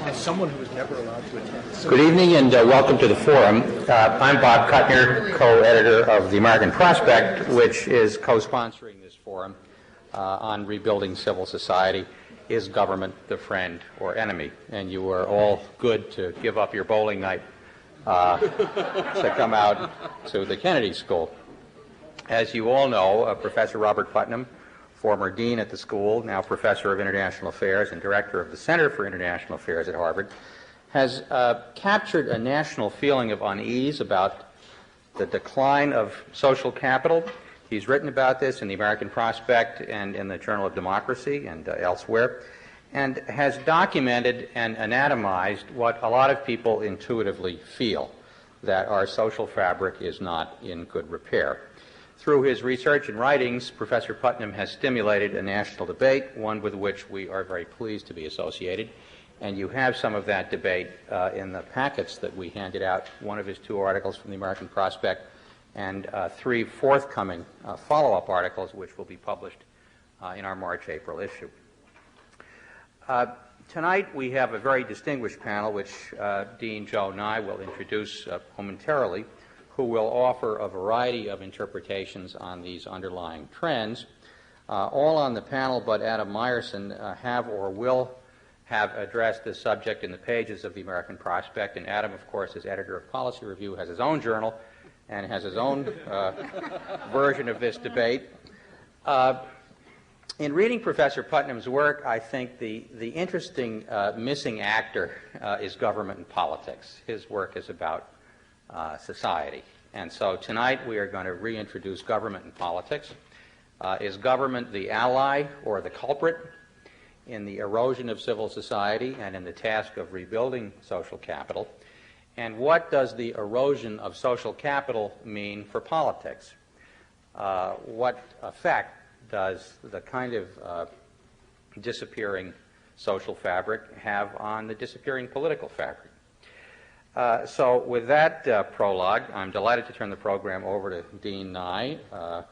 as someone who was never allowed to attend. Good evening and welcome to the forum. I'm Bob Kuttner, co-editor of The American Prospect, which is co-sponsoring this forum on rebuilding civil society. Is government the friend or enemy? And you are all good to give up your bowling night to come out to the Kennedy School. As you all know, Professor Robert Putnam, former dean at the school, now professor of international affairs and director of the Center for International Affairs at Harvard, has captured a national feeling of unease about the decline of social capital. He's written about this in the American Prospect and in the Journal of Democracy and elsewhere, and has documented and anatomized what a lot of people intuitively feel, that our social fabric is not in good repair. Through his research and writings, Professor Putnam has stimulated a national debate, one with which we are very pleased to be associated. And you have some of that debate in the packets that we handed out, one of his 2 articles from the American Prospect and 3 forthcoming follow-up articles which will be published in our March-April issue. Tonight we have a very distinguished panel which Dean Joe Nye will introduce momentarily, who will offer a variety of interpretations on these underlying trends. All on the panel but Adam Meyerson have or will have addressed this subject in the pages of the American Prospect, and Adam, of course, as editor of Policy Review, has his own journal and has his own version of this debate. In reading Professor Putnam's work, I think the interesting missing actor is government and politics. His work is about society. And so tonight we are going to reintroduce government and politics. Is government the ally or the culprit in the erosion of civil society and in the task of rebuilding social capital? And what does the erosion of social capital mean for politics? What effect does the kind of disappearing social fabric have on the disappearing political fabric? So with that prologue, I'm delighted to turn the program over to Dean Nye,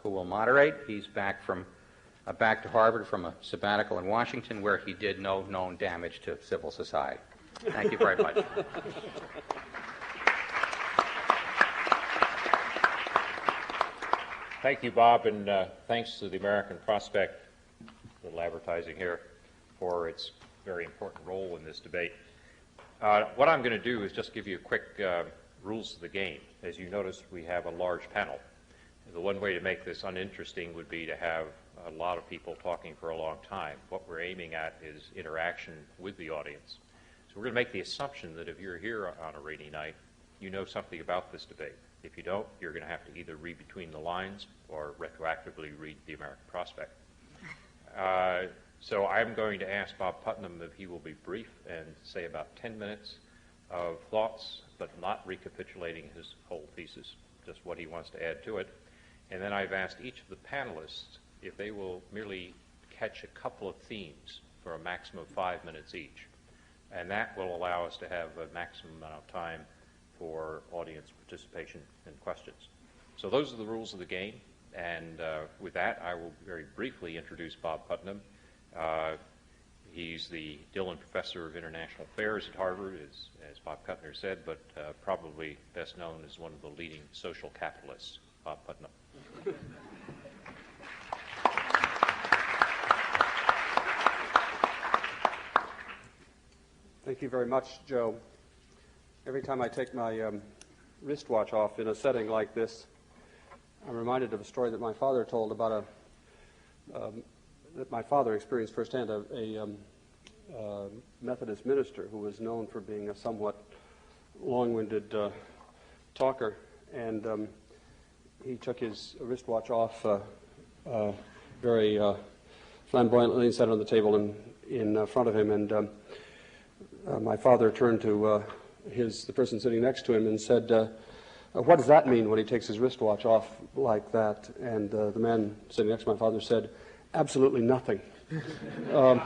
who will moderate. He's back to Harvard from a sabbatical in Washington, where he did no known damage to civil society. Thank you very much. Thank you, Bob, and thanks to the American Prospect, a little advertising here, for its very important role in this debate. What I'm going to do is just give you a quick rules of the game. As you notice, we have a large panel. The one way to make this uninteresting would be to have a lot of people talking for a long time. What we're aiming at is interaction with the audience. So we're going to make the assumption that if you're here on a rainy night, you know something about this debate. If you don't, you're going to have to either read between the lines or retroactively read the American Prospect. So I'm going to ask Bob Putnam if he will be brief and say about 10 minutes of thoughts, but not recapitulating his whole thesis, just what he wants to add to it. And then I've asked each of the panelists if they will merely catch a couple of themes for a maximum of 5 minutes each. And that will allow us to have a maximum amount of time for audience participation and questions. So those are the rules of the game. And with that, I will very briefly introduce Bob Putnam. He's the Dillon Professor of International Affairs at Harvard, as Bob Kuttner said, but probably best known as one of the leading social capitalists. Bob Putnam. Thank you very much, Joe. Every time I take my wristwatch off in a setting like this, I'm reminded of a story that my father told about that my father experienced firsthand, a Methodist minister who was known for being a somewhat long-winded talker, and he took his wristwatch off very flamboyantly and set it on the table in front of him, and my father turned to the person sitting next to him and said, what does that mean when he takes his wristwatch off like that? And the man sitting next to my father said, absolutely nothing. I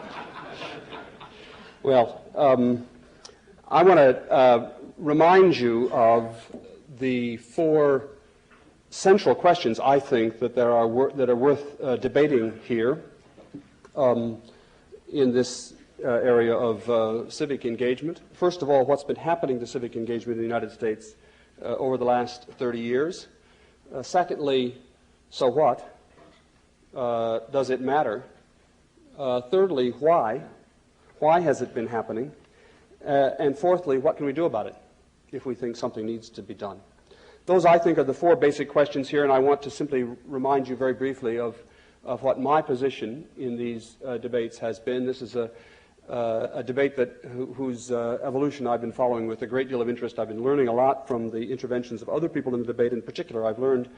want to remind you of the 4 central questions, I think, that are worth debating here in this area of civic engagement. First of all, what's been happening to civic engagement in the United States over the last 30 years. Secondly, so what? Does it matter? Thirdly, why? Why has it been happening? And fourthly, what can we do about it if we think something needs to be done? Those, I think, are the four basic questions here, and I want to simply remind you very briefly of what my position in these debates has been. This is a debate whose evolution I've been following with a great deal of interest. I've been learning a lot from the interventions of other people in the debate. In particular, I've learned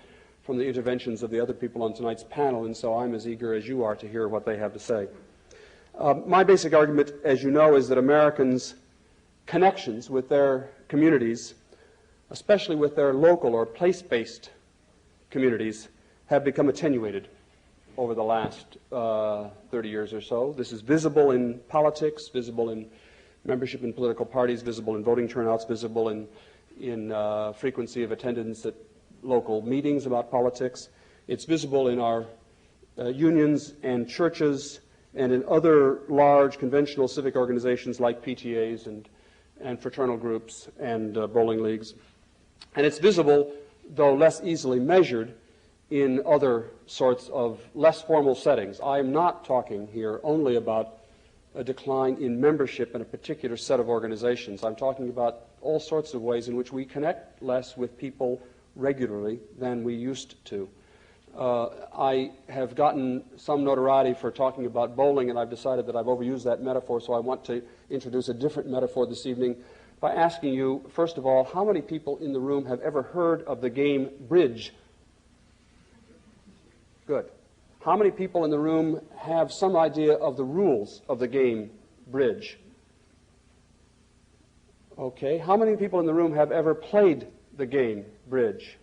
from the interventions of the other people on tonight's panel, and so I'm as eager as you are to hear what they have to say. My basic argument, as you know, is that Americans' connections with their communities, especially with their local or place-based communities, have become attenuated over the last 30 years or so. This is visible in politics, visible in membership in political parties, visible in voting turnouts, visible in frequency of attendance at local meetings about politics. It's visible in our unions and churches and in other large conventional civic organizations like PTAs and fraternal groups and bowling leagues. And it's visible, though less easily measured, in other sorts of less formal settings. I am not talking here only about a decline in membership in a particular set of organizations. I'm talking about all sorts of ways in which we connect less with people regularly than we used to. I have gotten some notoriety for talking about bowling, and I've decided that I've overused that metaphor, so I want to introduce a different metaphor this evening by asking you, first of all, how many people in the room have ever heard of the game bridge? Good. How many people in the room have some idea of the rules of the game bridge? Okay. How many people in the room have ever played the game bridge?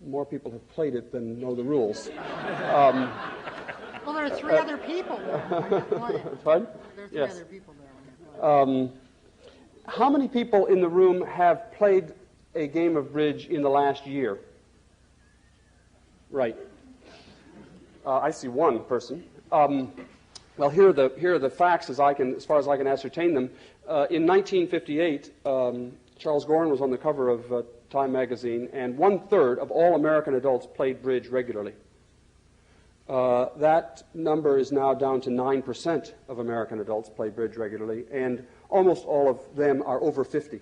More people have played it than know the rules. Well, there are three other people there. Pardon? There are three Yes. other people there. How many people in the room have played a game of bridge in the last year? Right. I see one person. Well, here are the facts as far as I can ascertain them. In 1958, Charles Gorin was on the cover of Time magazine, and 1/3 of all American adults played bridge regularly. That number is now down to 9% of American adults play bridge regularly, and almost all of them are over 50.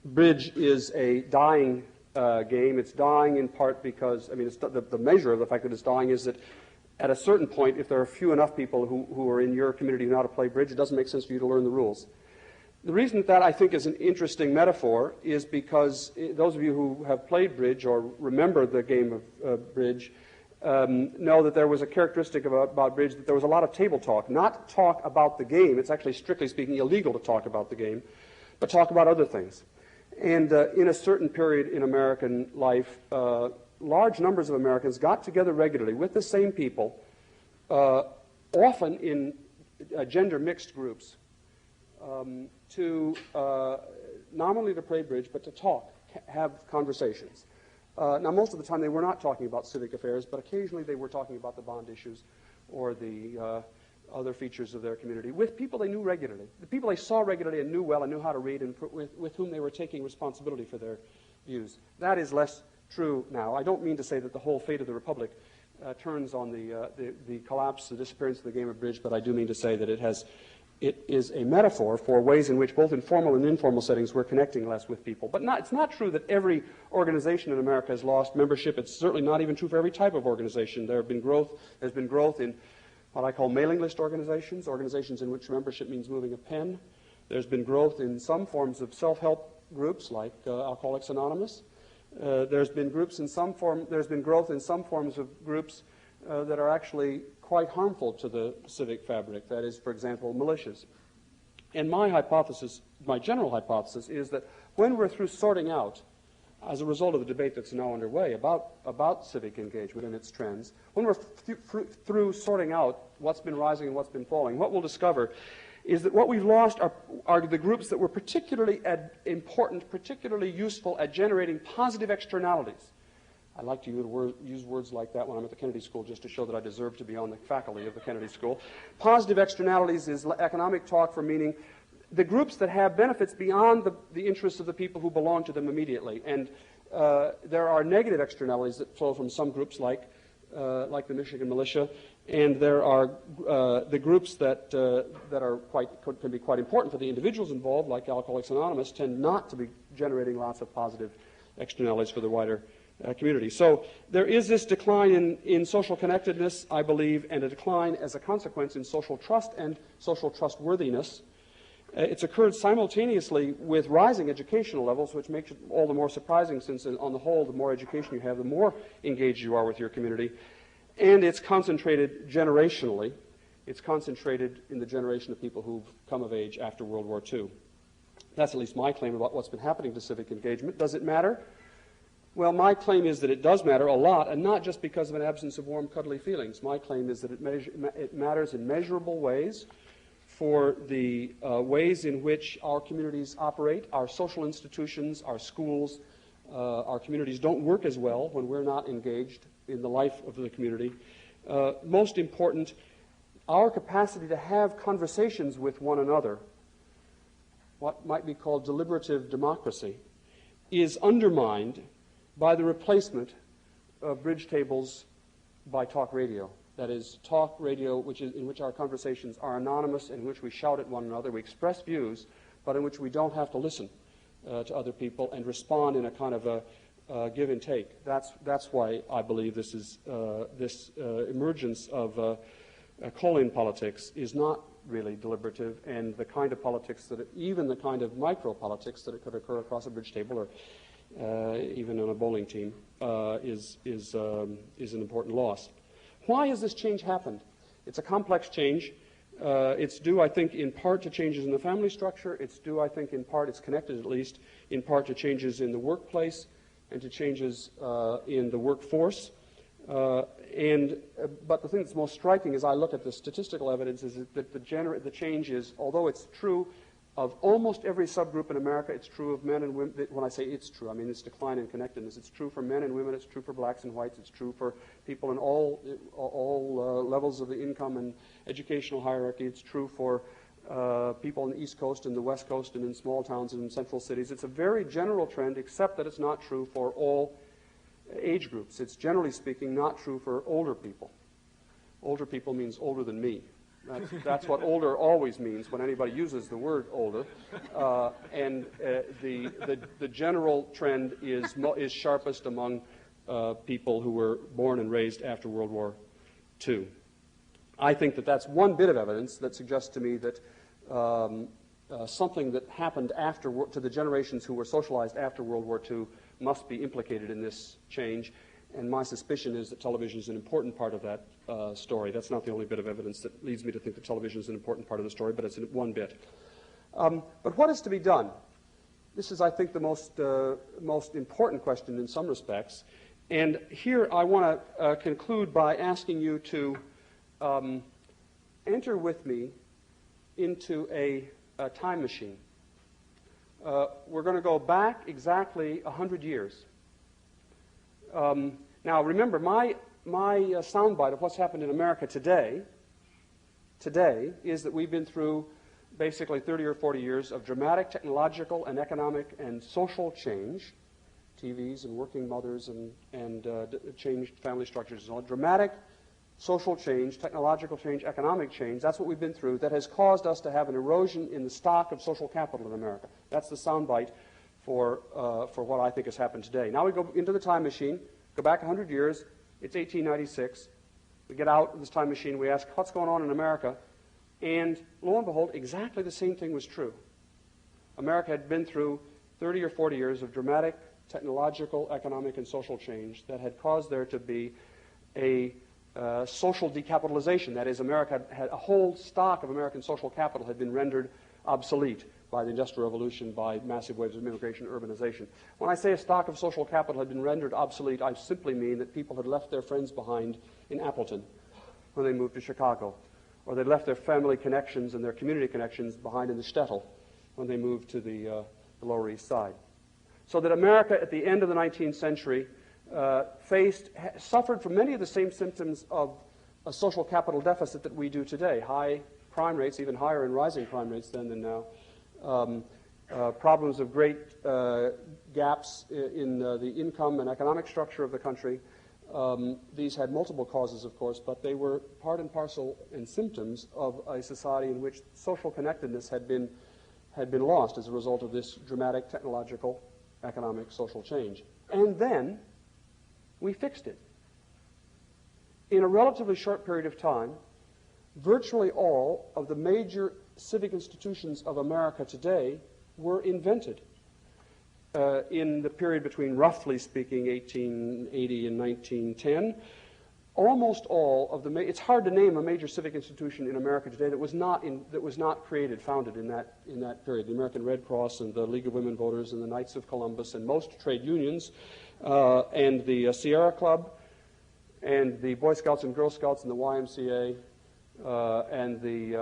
Bridge is a dying game. It's dying in part because, the measure of the fact that it's dying is that at a certain point, if there are few enough people who are in your community who know how to play bridge, it doesn't make sense for you to learn the rules. The reason that I think is an interesting metaphor is because those of you who have played bridge or remember the game of bridge know that there was a characteristic about bridge that there was a lot of table talk. Not talk about the game. It's actually, strictly speaking, illegal to talk about the game, but talk about other things. And in a certain period in American life, large numbers of Americans got together regularly with the same people, often in gender-mixed groups, to not only to play bridge, but to talk, have conversations. Now, most of the time they were not talking about civic affairs, but occasionally they were talking about the bond issues or the other features of their community with people they knew regularly, the people they saw regularly and knew well and knew how to read and with whom they were taking responsibility for their views. That is less true now. I don't mean to say that the whole fate of the Republic turns on the collapse, the disappearance of the game of bridge, but I do mean to say that it is a metaphor for ways in which both in formal and informal settings we're connecting less with people. But it's not true that every organization in America has lost membership. It's certainly not even true for every type of organization. There's been growth in what I call mailing list organizations, organizations in which membership means moving a pen. There's been growth in some forms of self-help groups like Alcoholics Anonymous. There's been growth in some forms of groups that are actually quite harmful to the civic fabric. That is, for example, militias. And my general hypothesis is that when we're through sorting out, as a result of the debate that's now underway about civic engagement and its trends, when we're through sorting out what's been rising and what's been falling, what we'll discover is that what we've lost are the groups that were particularly important, particularly useful at generating positive externalities. I like to use words like that when I'm at the Kennedy School just to show that I deserve to be on the faculty of the Kennedy School. Positive externalities is economic talk for meaning the groups that have benefits beyond the interests of the people who belong to them immediately. And there are negative externalities that flow from some groups like the Michigan militia, and there are the groups that can be quite important for the individuals involved, like Alcoholics Anonymous, tend not to be generating lots of positive externalities for the wider community. So there is this decline in social connectedness, I believe, and a decline as a consequence in social trust and social trustworthiness. It's occurred simultaneously with rising educational levels, which makes it all the more surprising since, on the whole, the more education you have, the more engaged you are with your community. And it's concentrated generationally. It's concentrated in the generation of people who've come of age after World War II. That's at least my claim about what's been happening to civic engagement. Does it matter? Well, my claim is that it does matter a lot, and not just because of an absence of warm, cuddly feelings. My claim is that it matters in measurable ways for the ways in which our communities operate, our social institutions, our schools, our communities don't work as well when we're not engaged in the life of the community. Most important, our capacity to have conversations with one another, what might be called deliberative democracy, is undermined by the replacement of bridge tables by talk radio. That is, talk radio in which our conversations are anonymous, in which we shout at one another, we express views, but in which we don't have to listen to other people and respond in a kind of a give and take. That's why I believe this emergence of call-in politics is not really deliberative, and the kind of politics even the kind of micro-politics that it could occur across a bridge table or even on a bowling team is an important loss. Why has this change happened? It's a complex change. It's due, I think, in part to changes in the family structure. It's due, I think, in part, it's connected at least, in part to changes in the workplace and to changes in the workforce. But the thing that's most striking as I look at the statistical evidence is that the change is, although it's true of almost every subgroup in America, it's true of men and women. When I say it's true, I mean it's decline in connectedness. It's true for men and women. It's true for blacks and whites. It's true for people in all levels of the income and educational hierarchy. It's true for people on the East Coast and the West Coast and in small towns and in central cities. It's a very general trend, except that it's not true for all age groups. It's generally speaking not true for older people. Older people means older than me. That's what older always means when anybody uses the word older. The general trend is sharpest among people who were born and raised after World War II. I think that that's one bit of evidence that suggests to me that something that happened to the generations who were socialized after World War II must be implicated in this change. And my suspicion is that television is an important part of that story. That's not the only bit of evidence that leads me to think that television is an important part of the story, but it's one bit. But what is to be done? This is, I think, the most important question in some respects. And here I want to conclude by asking you to enter with me into a time machine. We're going to go back exactly 100 years. Now, remember, my soundbite of what's happened in America today is that we've been through basically 30 or 40 years of dramatic technological and economic and social change, TVs and working mothers and changed family structures and all, dramatic social change, technological change, economic change. That's what we've been through that has caused us to have an erosion in the stock of social capital in America. That's the soundbite for what I think has happened today. Now we go into the time machine, go back 100 years. It's 1896. We get out of this time machine. We ask, what's going on in America? And lo and behold, exactly the same thing was true. America had been through 30 or 40 years of dramatic technological, economic, and social change that had caused there to be a social decapitalization. That is, America had a whole stock of American social capital had been rendered obsolete by the Industrial Revolution, by massive waves of immigration and urbanization. When I say a stock of social capital had been rendered obsolete, I simply mean that people had left their friends behind in Appleton when they moved to Chicago, or they left their family connections and their community connections behind in the shtetl when they moved to the Lower East Side. So that America at the end of the 19th century suffered from many of the same symptoms of a social capital deficit that we do today. High crime rates, even higher in rising crime rates then than now. Problems of great gaps in the income and economic structure of the country. These had multiple causes, of course, but they were part and parcel and symptoms of a society in which social connectedness had been lost as a result of this dramatic technological, economic, social change. And then we fixed it. In a relatively short period of time, virtually all of the major civic institutions of America today were invented in the period between, roughly speaking, 1880 and 1910. Almost all of the it's hard to name a major civic institution in America today that was not founded in that period. The American Red Cross and the League of Women Voters and the Knights of Columbus and most trade unions and the Sierra Club and the Boy Scouts and Girl Scouts and the YMCA and the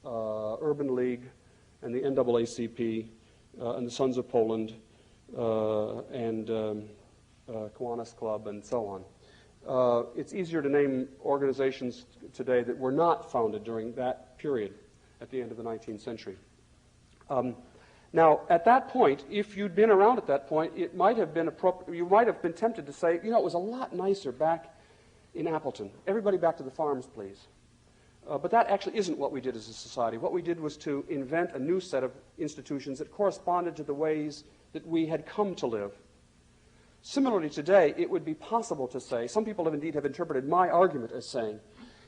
Urban League and the NAACP and the Sons of Poland and Kiwanis Club and so on. It's easier to name organizations today that were not founded during that period at the end of the 19th century. Now, at that point, if you'd been around at that point, it might have been you might have been tempted to say, you know, it was a lot nicer back in Appleton. Everybody back to the farms, please. But that actually isn't what we did as a society. What we did was to invent a new set of institutions that corresponded to the ways that we had come to live. Similarly, today, it would be possible to say, some people have indeed have interpreted my argument as saying,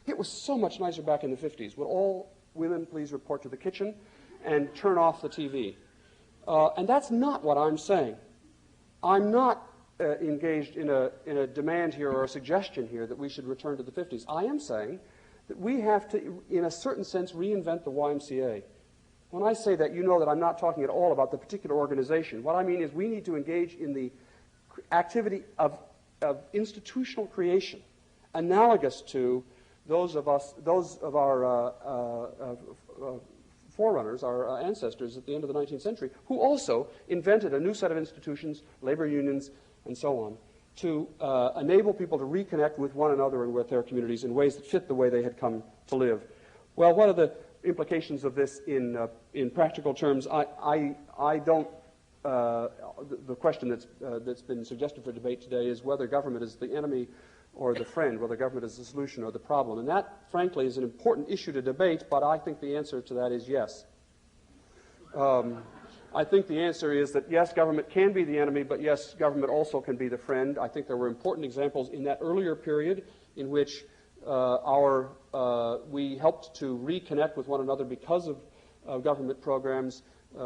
it was so much nicer back in the 50s. Would all women please report to the kitchen and turn off the TV? And that's not what I'm saying. I'm not engaged in a demand here or a suggestion here that we should return to the 50s. I am saying that we have to, in a certain sense, reinvent the YMCA. When I say that, you know that I'm not talking at all about the particular organization. What I mean is we need to engage in the activity of institutional creation, analogous to those of our forerunners, our ancestors at the end of the 19th century, who also invented a new set of institutions, labor unions, and so on, to enable people to reconnect with one another and with their communities in ways that fit the way they had come to live. Well, what are the implications of this in practical terms? I don't. The question that's been suggested for debate today is whether government is the enemy or the friend, whether government is the solution or the problem. And that, frankly, is an important issue to debate, but I think the answer to that is yes. I think the answer is that, yes, government can be the enemy, but yes, government also can be the friend. I think there were important examples in that earlier period in which we helped to reconnect with one another because of government programs.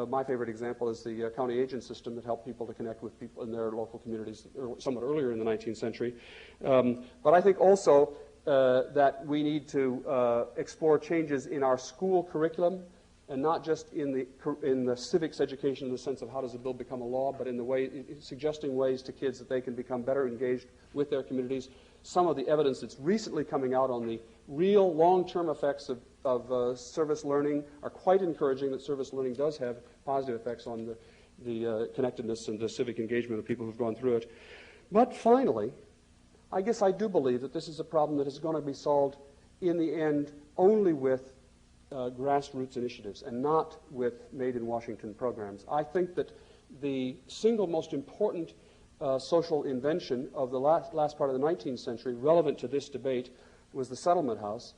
My favorite example is the county agent system that helped people to connect with people in their local communities somewhat earlier in the 19th century. But I think also that we need to explore changes in our school curriculum, and not just in the civics education in the sense of how does a bill become a law, but in the way suggesting ways to kids that they can become better engaged with their communities. Some of the evidence that's recently coming out on the real long-term effects of service learning are quite encouraging, that service learning does have positive effects on the connectedness and the civic engagement of people who've gone through it. But finally, I guess I do believe that this is a problem that is going to be solved in the end only with grassroots initiatives and not with made-in-Washington programs. I think that the single most important social invention of the last part of the 19th century relevant to this debate was the Settlement House,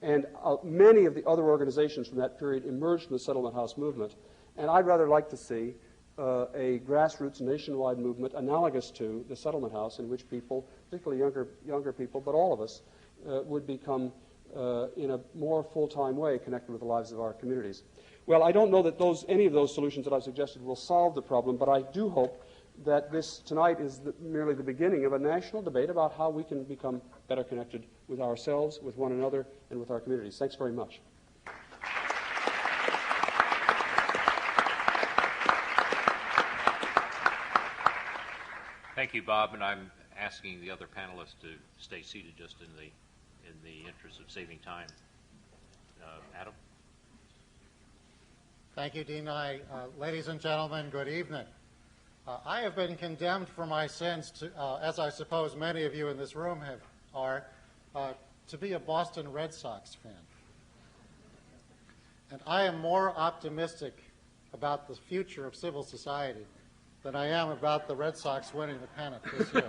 and many of the other organizations from that period emerged from the Settlement House movement. And I'd rather like to see a grassroots nationwide movement analogous to the Settlement House, in which people, particularly younger people, but all of us, would become in a more full-time way connected with the lives of our communities. Well, I don't know that any of those solutions that I've suggested will solve the problem, but I do hope that this tonight is merely the beginning of a national debate about how we can become better connected with ourselves, with one another, and with our communities. Thanks very much. Thank you, Bob, and I'm asking the other panelists to stay seated just in the interest of saving time. Adam? Thank you, Dean. Ladies and gentlemen, good evening. I have been condemned for my sins, as I suppose many of you in this room are, to be a Boston Red Sox fan. And I am more optimistic about the future of civil society than I am about the Red Sox winning the pennant this year.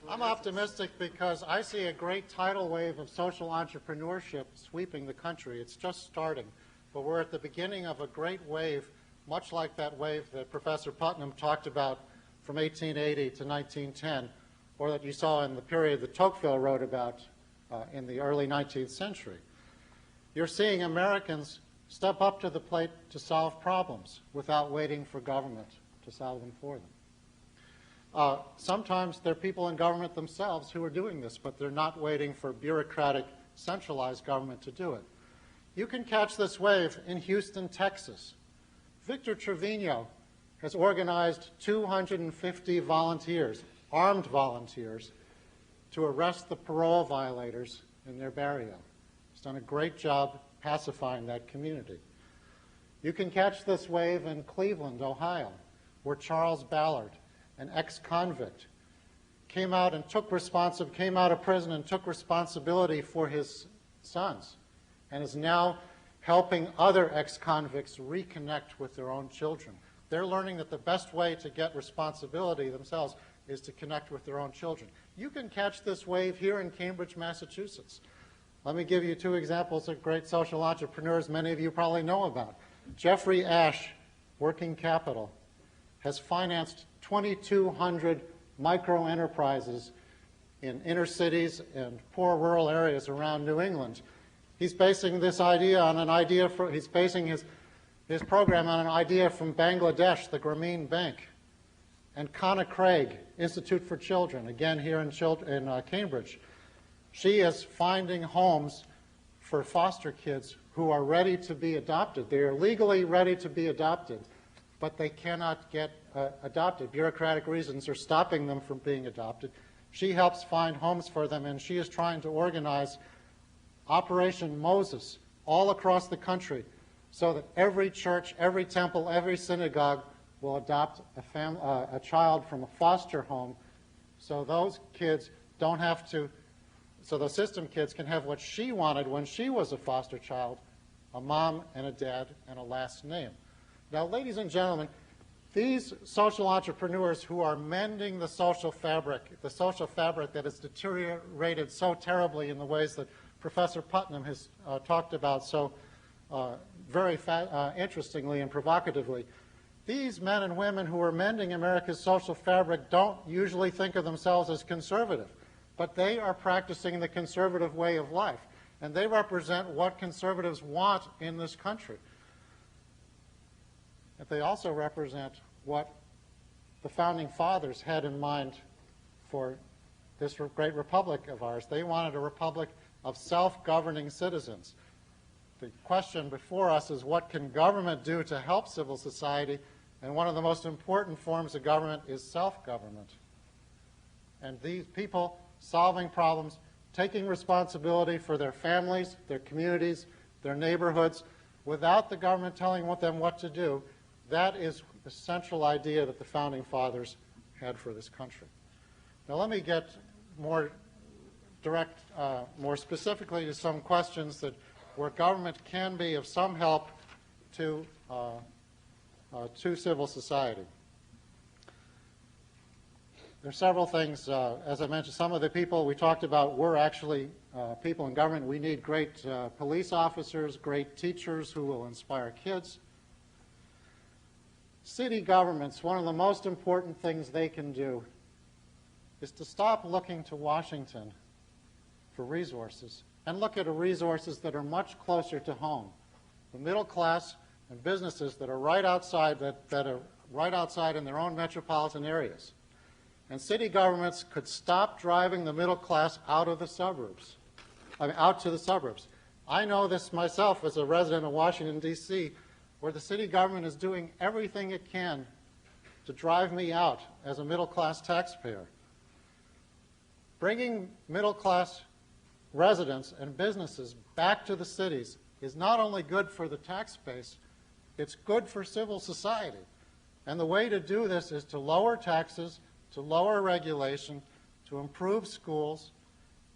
I'm optimistic because I see a great tidal wave of social entrepreneurship sweeping the country. It's just starting, but we're at the beginning of a great wave, much like that wave that Professor Putnam talked about from 1880 to 1910, or that you saw in the period that Tocqueville wrote about in the early 19th century. You're seeing Americans step up to the plate to solve problems without waiting for government to solve them for them. Sometimes there are people in government themselves who are doing this, but they're not waiting for bureaucratic, centralized government to do it. You can catch this wave in Houston, Texas. Victor Trevino has organized 250 volunteers, armed volunteers, to arrest the parole violators in their barrio. He's done a great job pacifying that community. You can catch this wave in Cleveland, Ohio, where Charles Ballard, an ex-convict, came out of prison and took responsibility for his sons, and is now helping other ex-convicts reconnect with their own children. They're learning that the best way to get responsibility themselves is to connect with their own children. You can catch this wave here in Cambridge, Massachusetts. Let me give you two examples of great social entrepreneurs many of you probably know about. Jeffrey Ash, Working Capital, has financed 2,200 micro-enterprises in inner cities and poor rural areas around New England. He's basing this idea on he's basing his program on an idea from Bangladesh, the Grameen Bank, and Conna Craig, Institute for Children, again here in Cambridge. She is finding homes for foster kids who are ready to be adopted. They are legally ready to be adopted, but they cannot get adopted. Bureaucratic reasons are stopping them from being adopted. She helps find homes for them, and she is trying to organize Operation Moses all across the country so that every church, every temple, every synagogue will adopt a child from a foster home, so those kids don't have to, so the system kids can have what she wanted when she was a foster child, a mom and a dad and a last name. Now, ladies and gentlemen, these social entrepreneurs who are mending the social fabric that has deteriorated so terribly in the ways that Professor Putnam has talked about so very interestingly and provocatively, these men and women who are mending America's social fabric don't usually think of themselves as conservative, but they are practicing the conservative way of life, and they represent what conservatives want in this country. But they also represent what the Founding Fathers had in mind for this great republic of ours. They wanted a republic of self-governing citizens. The question before us is, what can government do to help civil society? And one of the most important forms of government is self-government. And these people solving problems, taking responsibility for their families, their communities, their neighborhoods, without the government telling them what to do, that is the central idea that the Founding Fathers had for this country. Now let me get more direct, more specifically to some questions where government can be of some help to civil society. There are several things, as I mentioned, some of the people we talked about were actually people in government. We need great police officers, great teachers who will inspire kids. City governments, one of the most important things they can do is to stop looking to Washington for resources and look at resources that are much closer to home. The middle class and businesses that are right outside, that are right outside in their own metropolitan areas. And city governments could stop driving the middle class out of the suburbs, out to the suburbs. I know this myself as a resident of Washington, D.C., where the city government is doing everything it can to drive me out as a middle-class taxpayer. Bringing middle-class residents and businesses back to the cities is not only good for the tax base, It's good for civil society. And the way to do this is to lower taxes, to lower regulation, to improve schools,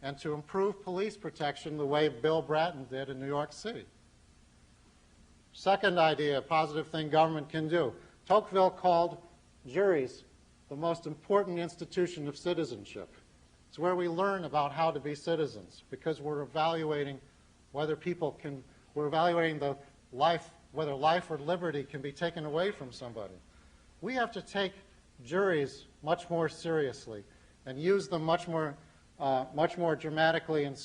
and to improve police protection the way Bill Bratton did in New York City. Second idea, a positive thing government can do. Tocqueville called juries the most important institution of citizenship. It's where we learn about how to be citizens, because we're evaluating whether we're evaluating whether life or liberty can be taken away from somebody. We have to take juries much more seriously and use them much more dramatically and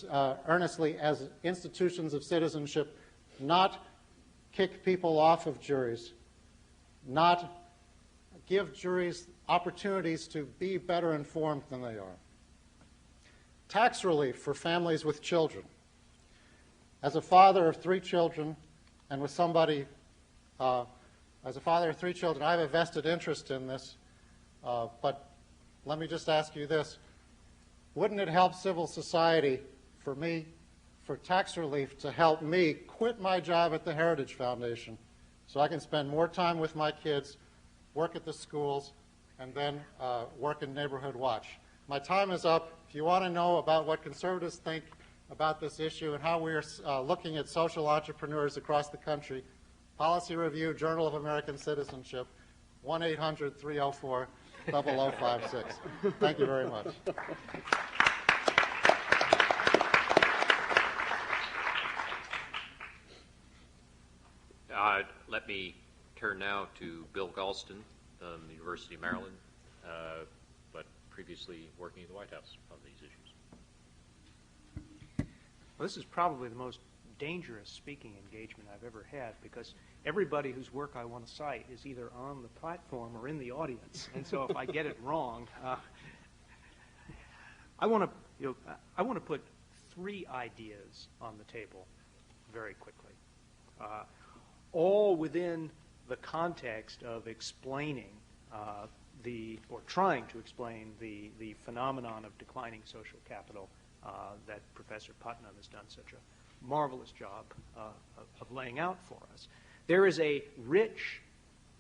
earnestly as institutions of citizenship, not kick people off of juries, not give juries opportunities to be better informed than they are. Tax relief for families with children. As a father of 3 children, and with somebody, as a father of 3 children, I have a vested interest in this, but let me just ask you this. Wouldn't it help civil society for me, for tax relief, to help me quit my job at the Heritage Foundation so I can spend more time with my kids, work at the schools, and then work in Neighborhood Watch? My time is up. If you want to know about what conservatives think about this issue and how we're looking at social entrepreneurs across the country, Policy Review, Journal of American Citizenship, 1-800-304-0056. Thank you very much. Let me turn now to Bill Galston, the University of Maryland, but previously working at the White House on these issues. Well, this is probably the most dangerous speaking engagement I've ever had, because everybody whose work I want to cite is either on the platform or in the audience, and so if I get it wrong, I want to put 3 ideas on the table very quickly, all within the context of explaining or trying to explain the phenomenon of declining social capital that Professor Putnam has done such a marvelous job of laying out for us. There is a rich,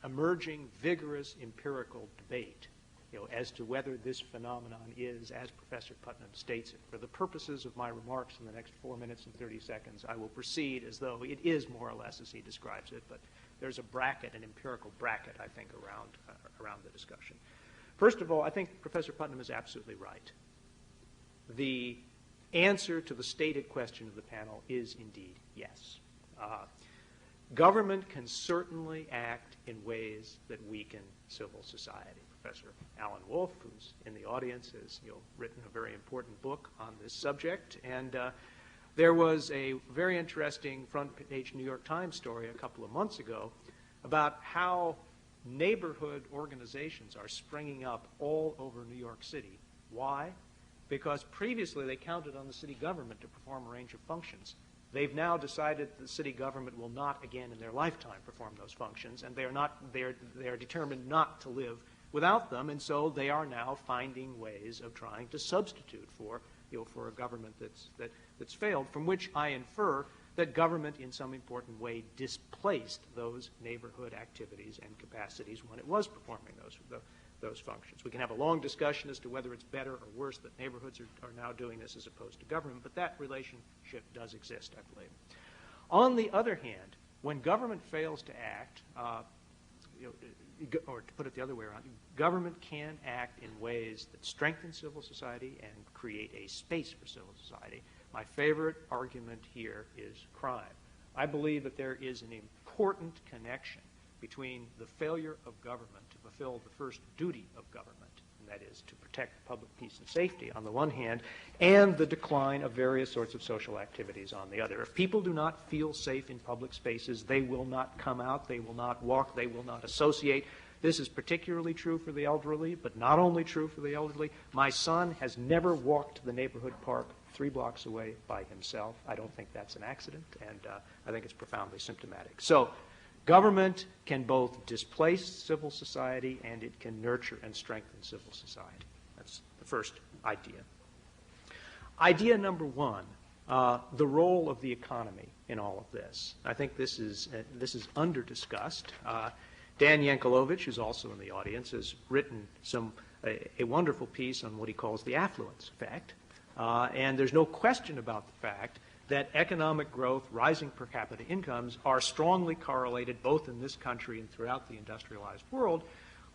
emerging, vigorous empirical debate as to whether this phenomenon is, as Professor Putnam states it. For the purposes of my remarks in the next 4 minutes and 30 seconds, I will proceed as though it is more or less as he describes it, but there's a bracket, an empirical bracket, I think, around the discussion. First of all, I think Professor Putnam is absolutely right. The answer to the stated question of the panel is indeed yes. Government can certainly act in ways that weaken civil society. Professor Alan Wolf, who's in the audience, has written a very important book on this subject, and there was a very interesting front-page New York Times story a couple of months ago about how neighborhood organizations are springing up all over New York City. Why? Because previously they counted on the city government to perform a range of functions. They've now decided that the city government will not again in their lifetime perform those functions, and they are determined not to live without them, and so they are now finding ways of trying to substitute for a government that's failed, from which I infer that government in some important way displaced those neighborhood activities and capacities when it was performing those functions. We can have a long discussion as to whether it's better or worse that neighborhoods are now doing this as opposed to government, but that relationship does exist, I believe. On the other hand, when government fails to act, or to put it the other way around, government can act in ways that strengthen civil society and create a space for civil society. My favorite argument here is crime. I believe that there is an important connection between the failure of government to fulfill the first duty of government, and that is to protect public peace and safety on the one hand, and the decline of various sorts of social activities on the other. If people do not feel safe in public spaces, they will not come out, they will not walk, they will not associate. This is particularly true for the elderly, but not only true for the elderly. My son has never walked to the neighborhood park 3 blocks away by himself. I don't think that's an accident, and I think it's profoundly symptomatic. So government can both displace civil society and it can nurture and strengthen civil society. That's the first idea. Idea number 1, the role of the economy in all of this. I think this is under-discussed. Dan Yankelovich, who's also in the audience, has written a wonderful piece on what he calls the affluence effect. And there's no question about the fact that economic growth, rising per capita incomes, are strongly correlated both in this country and throughout the industrialized world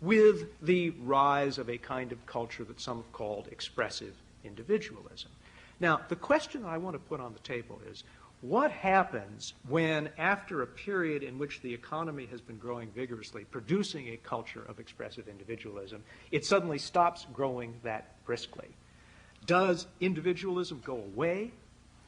with the rise of a kind of culture that some have called expressive individualism. Now, the question I want to put on the table is, what happens when, after a period in which the economy has been growing vigorously, producing a culture of expressive individualism, it suddenly stops growing that briskly? Does individualism go away,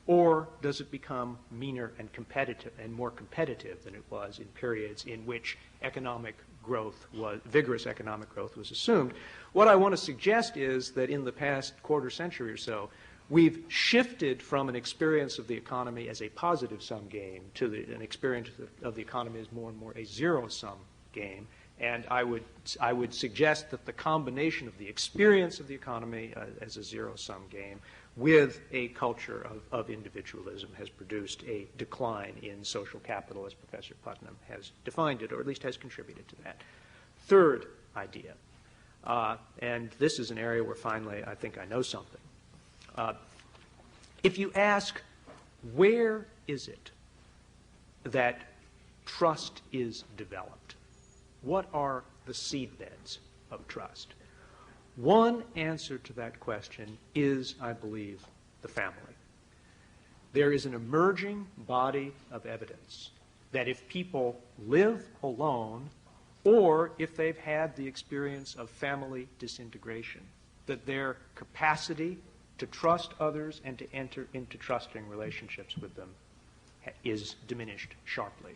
or does it become meaner and competitive and more competitive than it was in periods in which vigorous economic growth was assumed? What I want to suggest is that in the past quarter century or so, we've shifted from an experience of the economy as a positive-sum game to an experience of the economy as more and more a zero-sum game. And I would suggest that the combination of the experience of the economy as a zero-sum game with a culture of individualism has produced a decline in social capital, as Professor Putnam has defined it, or at least has contributed to that. Third idea, and this is an area where finally I think I know something. If you ask, where is it that trust is developed? What are the seedbeds of trust? One answer to that question is, I believe, the family. There is an emerging body of evidence that if people live alone, or if they've had the experience of family disintegration, that their capacity to trust others and to enter into trusting relationships with them is diminished sharply.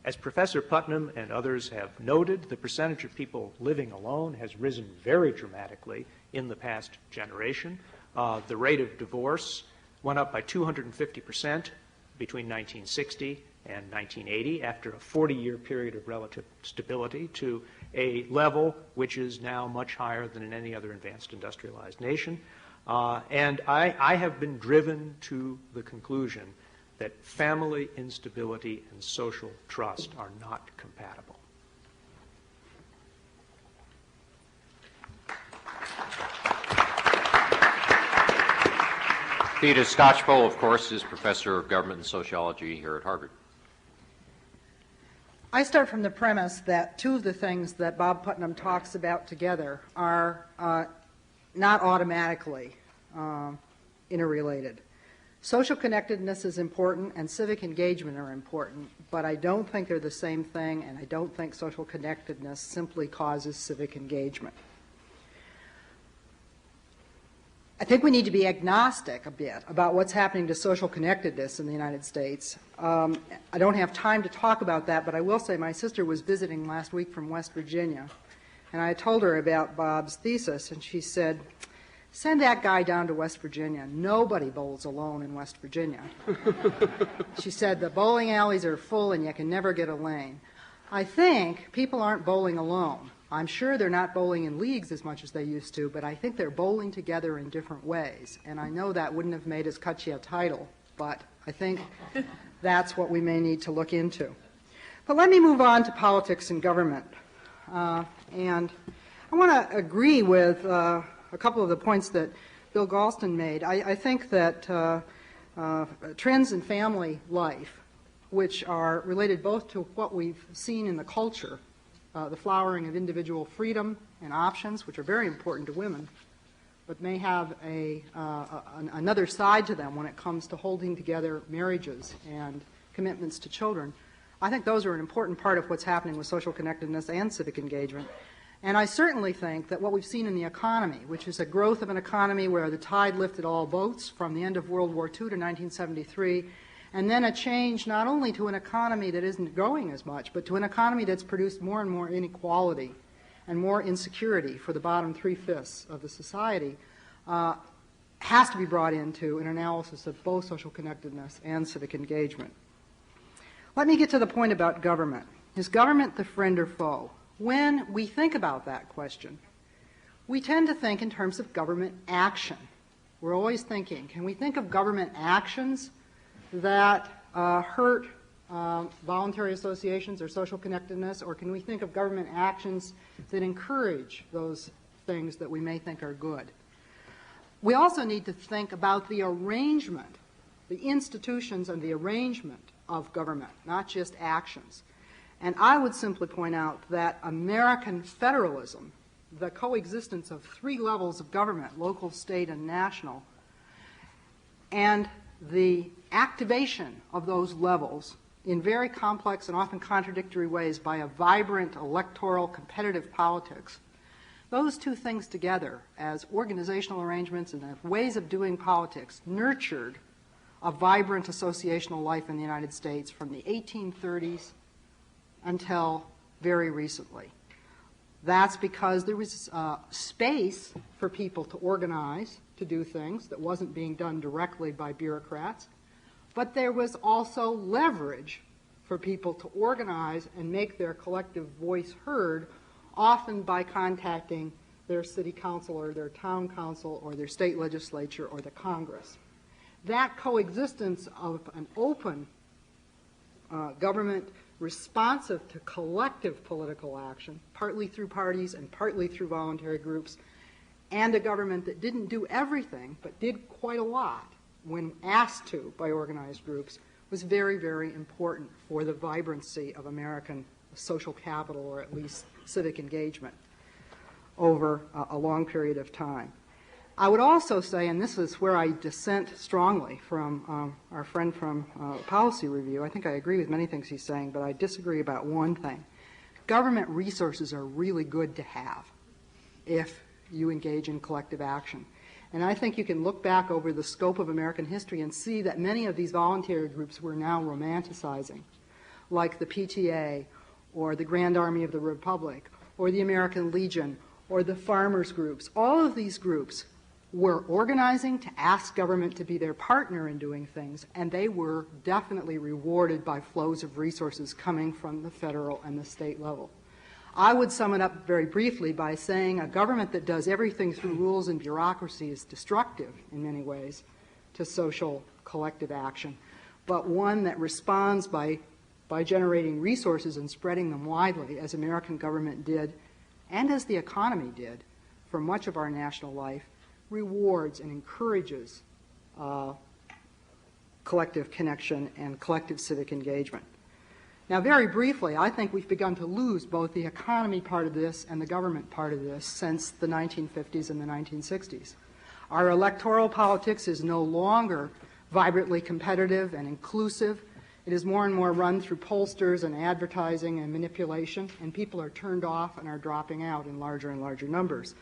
As Professor Putnam and others have noted, the percentage of people living alone has risen very dramatically in the past generation. The rate of divorce went up by 250% between 1960 and 1980 after a 40-year period of relative stability to a level which is now much higher than in any other advanced industrialized nation. And I have been driven to the conclusion that family instability and social trust are not compatible. Theda Scotchpole, of course, is professor of government and sociology here at Harvard. I start from the premise that two of the things that Bob Putnam talks about together are not automatically interrelated. Social connectedness is important and civic engagement are important, but I don't think they're the same thing, and I don't think social connectedness simply causes civic engagement. I think we need to be agnostic a bit about what's happening to social connectedness in the United States. I don't have time to talk about that, but I will say my sister was visiting last week from West Virginia, and I told her about Bob's thesis, and she said, "Send that guy down to West Virginia. Nobody bowls alone in West Virginia." She said, "The bowling alleys are full and you can never get a lane." I think people aren't bowling alone. I'm sure they're not bowling in leagues as much as they used to, but I think they're bowling together in different ways. And I know that wouldn't have made us cut you a title, but I think that's what we may need to look into. But let me move on to politics and government. And I want to agree with a couple of the points that Bill Galston made. I think that trends in family life, which are related both to what we've seen in the culture, the flowering of individual freedom and options, which are very important to women, but may have another side to them when it comes to holding together marriages and commitments to children. I think those are an important part of what's happening with social connectedness and civic engagement. And I certainly think that what we've seen in the economy, which is a growth of an economy where the tide lifted all boats from the end of World War II to 1973, and then a change not only to an economy that isn't growing as much, but to an economy that's produced more and more inequality and more insecurity for the bottom 3/5 of the society, has to be brought into an analysis of both social connectedness and civic engagement. Let me get to the point about government. Is government the friend or foe? When we think about that question, we tend to think in terms of government action. We're always thinking, can we think of government actions that hurt voluntary associations or social connectedness, or can we think of government actions that encourage those things that we may think are good? We also need to think about the arrangement, the institutions and the arrangement of government, not just actions. And I would simply point out that American federalism, the coexistence of three levels of government, local, state, and national, and the activation of those levels in very complex and often contradictory ways by a vibrant electoral competitive politics, those two things together as organizational arrangements and ways of doing politics nurtured a vibrant associational life in the United States from the 1830s until very recently. That's because there was space for people to organize, to do things that wasn't being done directly by bureaucrats, but there was also leverage for people to organize and make their collective voice heard, often by contacting their city council or their town council or their state legislature or the Congress. That coexistence of an open government responsive to collective political action, partly through parties and partly through voluntary groups, and a government that didn't do everything but did quite a lot when asked to by organized groups, was very, very important for the vibrancy of American social capital, or at least civic engagement, over a long period of time. I would also say, and this is where I dissent strongly from our friend from Policy Review, I think I agree with many things he's saying, but I disagree about one thing. Government resources are really good to have if you engage in collective action. And I think you can look back over the scope of American history and see that many of these voluntary groups we're now romanticizing, like the PTA, or the Grand Army of the Republic, or the American Legion, or the farmers groups, all of these groups were organizing to ask government to be their partner in doing things, and they were definitely rewarded by flows of resources coming from the federal and the state level. I would sum it up very briefly by saying a government that does everything through rules and bureaucracy is destructive in many ways to social collective action, but one that responds by generating resources and spreading them widely, as American government did and as the economy did for much of our national life, rewards and encourages collective connection and collective civic engagement. Now, very briefly, I think we've begun to lose both the economy part of this and the government part of this since the 1950s and the 1960s. Our electoral politics is no longer vibrantly competitive and inclusive. It is more and more run through pollsters and advertising and manipulation, and people are turned off and are dropping out in larger and larger numbers.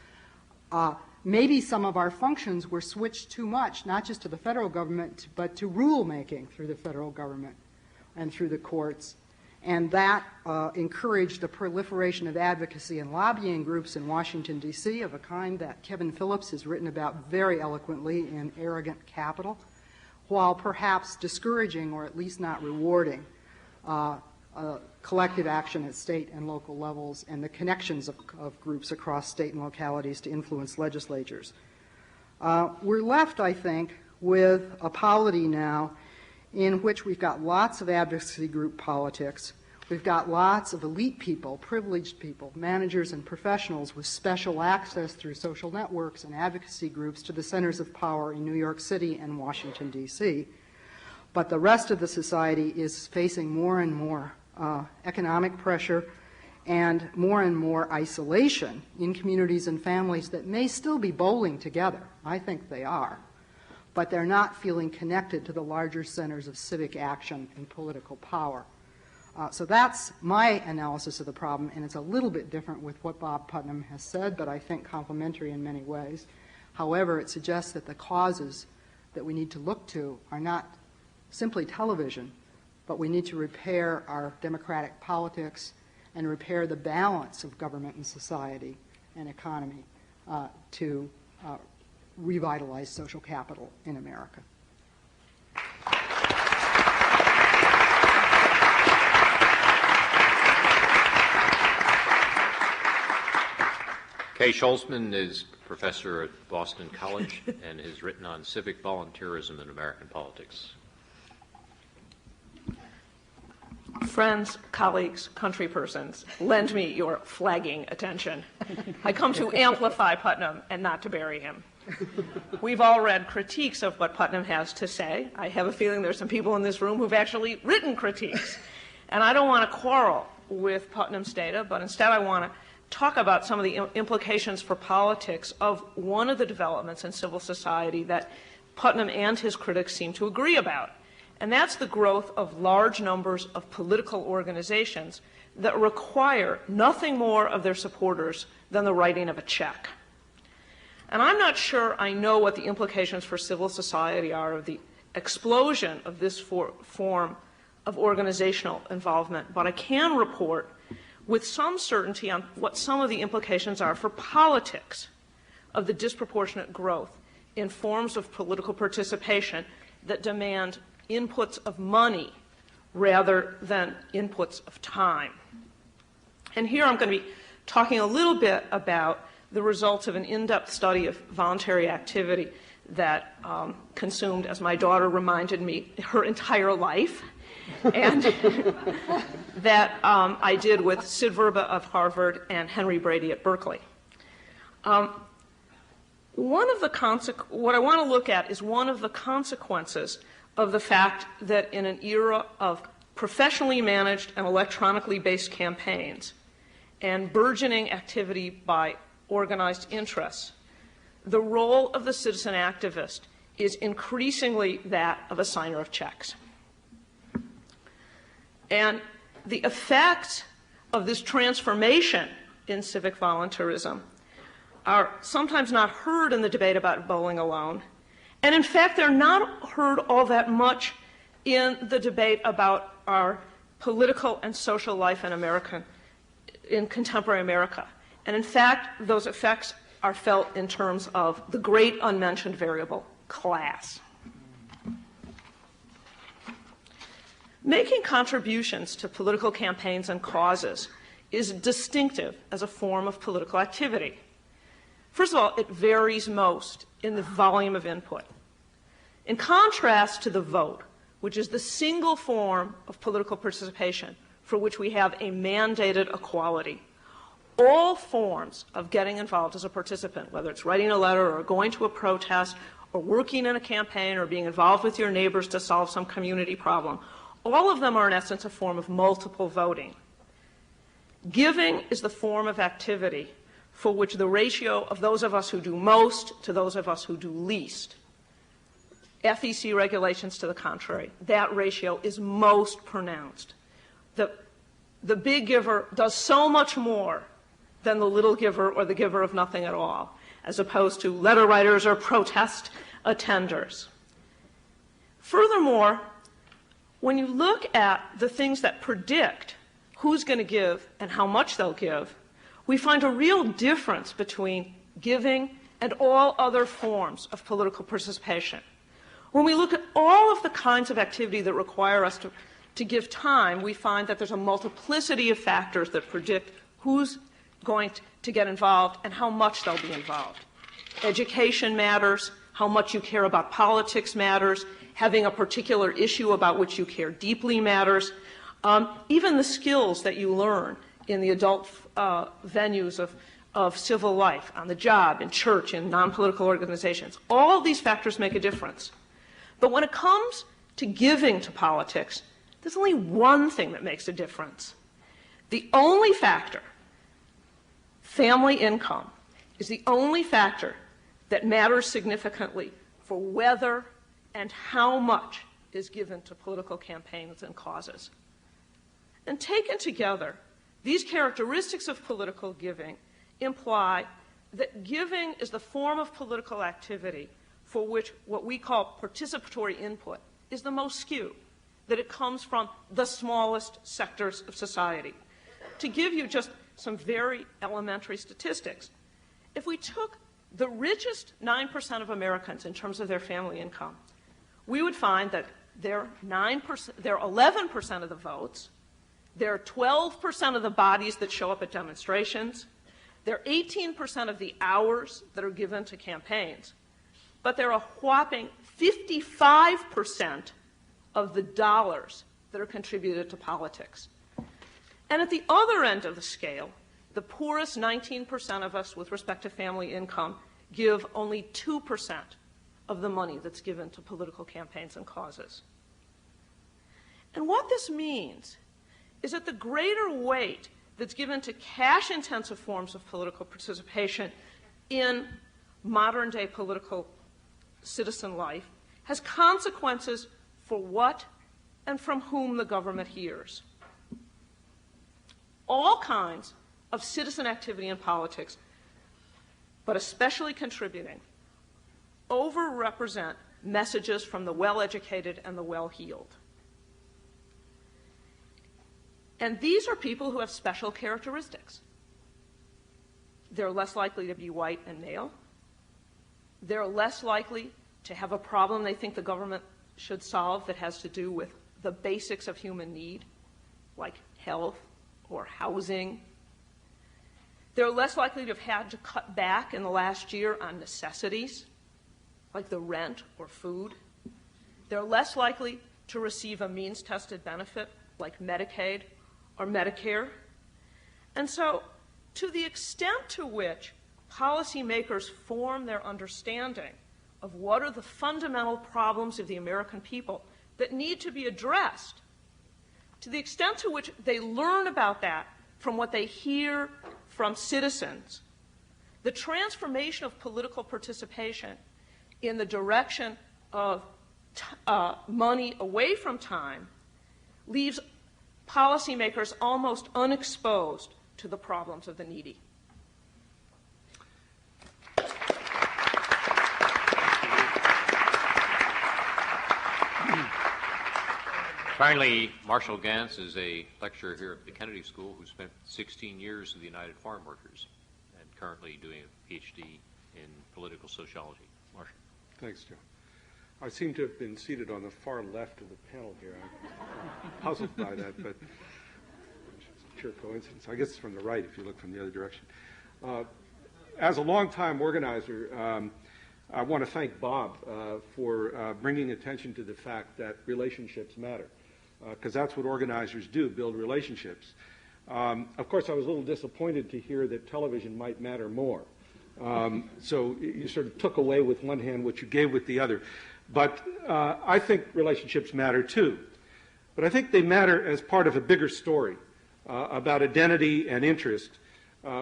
Maybe some of our functions were switched too much, not just to the federal government, but to rulemaking through the federal government and through the courts. And that encouraged the proliferation of advocacy and lobbying groups in Washington, D.C., of a kind that Kevin Phillips has written about very eloquently in Arrogant Capital, while perhaps discouraging or at least not rewarding collective action at state and local levels and the connections of groups across state and localities to influence legislatures. We're left, I think, with a polity now in which we've got lots of advocacy group politics. We've got lots of elite people, privileged people, managers and professionals with special access through social networks and advocacy groups to the centers of power in New York City and Washington, D.C. But the rest of the society is facing more and more economic pressure and more isolation in communities and families that may still be bowling together. I think they are. But they're not feeling connected to the larger centers of civic action and political power. So that's my analysis of the problem, and it's a little bit different with what Bob Putnam has said, but I think complementary in many ways. However, it suggests that the causes that we need to look to are not simply television, but we need to repair our democratic politics and repair the balance of government and society and economy to revitalize social capital in America. Kay Scholzman is professor at Boston College and has written on civic volunteerism in American politics. Friends, colleagues, country persons, lend me your flagging attention. I come to amplify Putnam and not to bury him. We've all read critiques of what Putnam has to say. I have a feeling there's some people in this room who've actually written critiques. And I don't want to quarrel with Putnam's data, but instead I want to talk about some of the implications for politics of one of the developments in civil society that Putnam and his critics seem to agree about. And that's the growth of large numbers of political organizations that require nothing more of their supporters than the writing of a check. And I'm not sure I know what the implications for civil society are of the explosion of this form of organizational involvement, but I can report with some certainty on what some of the implications are for politics of the disproportionate growth in forms of political participation that demand inputs of money rather than inputs of time. And here I'm going to be talking a little bit about the results of an in-depth study of voluntary activity that consumed, as my daughter reminded me, her entire life, and that I did with Sid Verba of Harvard and Henry Brady at Berkeley. What I want to look at is one of the consequences of the fact that in an era of professionally managed and electronically based campaigns and burgeoning activity by organized interests, the role of the citizen activist is increasingly that of a signer of checks. And the effects of this transformation in civic voluntarism are sometimes not heard in the debate about bowling alone. And in fact, they're not heard all that much in the debate about our political and social life in contemporary America. And in fact, those effects are felt in terms of the great unmentioned variable, class. Making contributions to political campaigns and causes is distinctive as a form of political activity. First of all, it varies most in the volume of input. In contrast to the vote, which is the single form of political participation for which we have a mandated equality, all forms of getting involved as a participant, whether it's writing a letter or going to a protest or working in a campaign or being involved with your neighbors to solve some community problem, all of them are in essence a form of multiple voting. Giving is the form of activity for which the ratio of those of us who do most to those of us who do least, FEC regulations to the contrary, that ratio is most pronounced. The big giver does so much more than the little giver or the giver of nothing at all, as opposed to letter writers or protest attenders. Furthermore, when you look at the things that predict who's going to give and how much they'll give, we find a real difference between giving and all other forms of political participation. When we look at all of the kinds of activity that require us to give time, we find that there's a multiplicity of factors that predict who's going to get involved and how much they'll be involved. Education matters, how much you care about politics matters, having a particular issue about which you care deeply matters, even the skills that you learn in the adult venues of civil life, on the job, in church, in non-political organizations. All these factors make a difference. But when it comes to giving to politics, there's only one thing that makes a difference. The only factor, family income, is the only factor that matters significantly for whether and how much is given to political campaigns and causes. And taken together, these characteristics of political giving imply that giving is the form of political activity for which what we call participatory input is the most skewed, that it comes from the smallest sectors of society. To give you just some very elementary statistics, if we took the richest 9% of Americans in terms of their family income, we would find that they're 11% of the votes, they're 12% of the bodies that show up at demonstrations, they're 18% of the hours that are given to campaigns, but they're a whopping 55% of the dollars that are contributed to politics. And at the other end of the scale, the poorest 19% of us with respect to family income give only 2% of the money that's given to political campaigns and causes. And what this means is that the greater weight that's given to cash-intensive forms of political participation in modern-day political citizen life has consequences for what and from whom the government hears. All kinds of citizen activity in politics, but especially contributing, overrepresent messages from the well-educated and the well-heeled. And these are people who have special characteristics. They're less likely to be white and male. They're less likely to have a problem they think the government should solve that has to do with the basics of human need, like health or housing. They're less likely to have had to cut back in the last year on necessities, like the rent or food. They're less likely to receive a means-tested benefit, like Medicaid or Medicare. And so, to the extent to which policymakers form their understanding of what are the fundamental problems of the American people that need to be addressed, to the extent to which they learn about that from what they hear from citizens, the transformation of political participation in the direction of money away from time leaves policymakers almost unexposed to the problems of the needy. Finally, Marshall Gantz is a lecturer here at the Kennedy School who spent 16 years with the United Farm Workers and currently doing a PhD in political sociology. Marshall. Thanks, Joe. I seem to have been seated on the far left of the panel here. I'm puzzled by that, but it's pure coincidence. I guess it's from the right if you look from the other direction. As a longtime organizer, I want to thank Bob for bringing attention to the fact that relationships matter, because that's what organizers do, build relationships. Of course, I was a little disappointed to hear that television might matter more. So you sort of took away with one hand what you gave with the other. But I think relationships matter too. But I think they matter as part of a bigger story about identity and interest,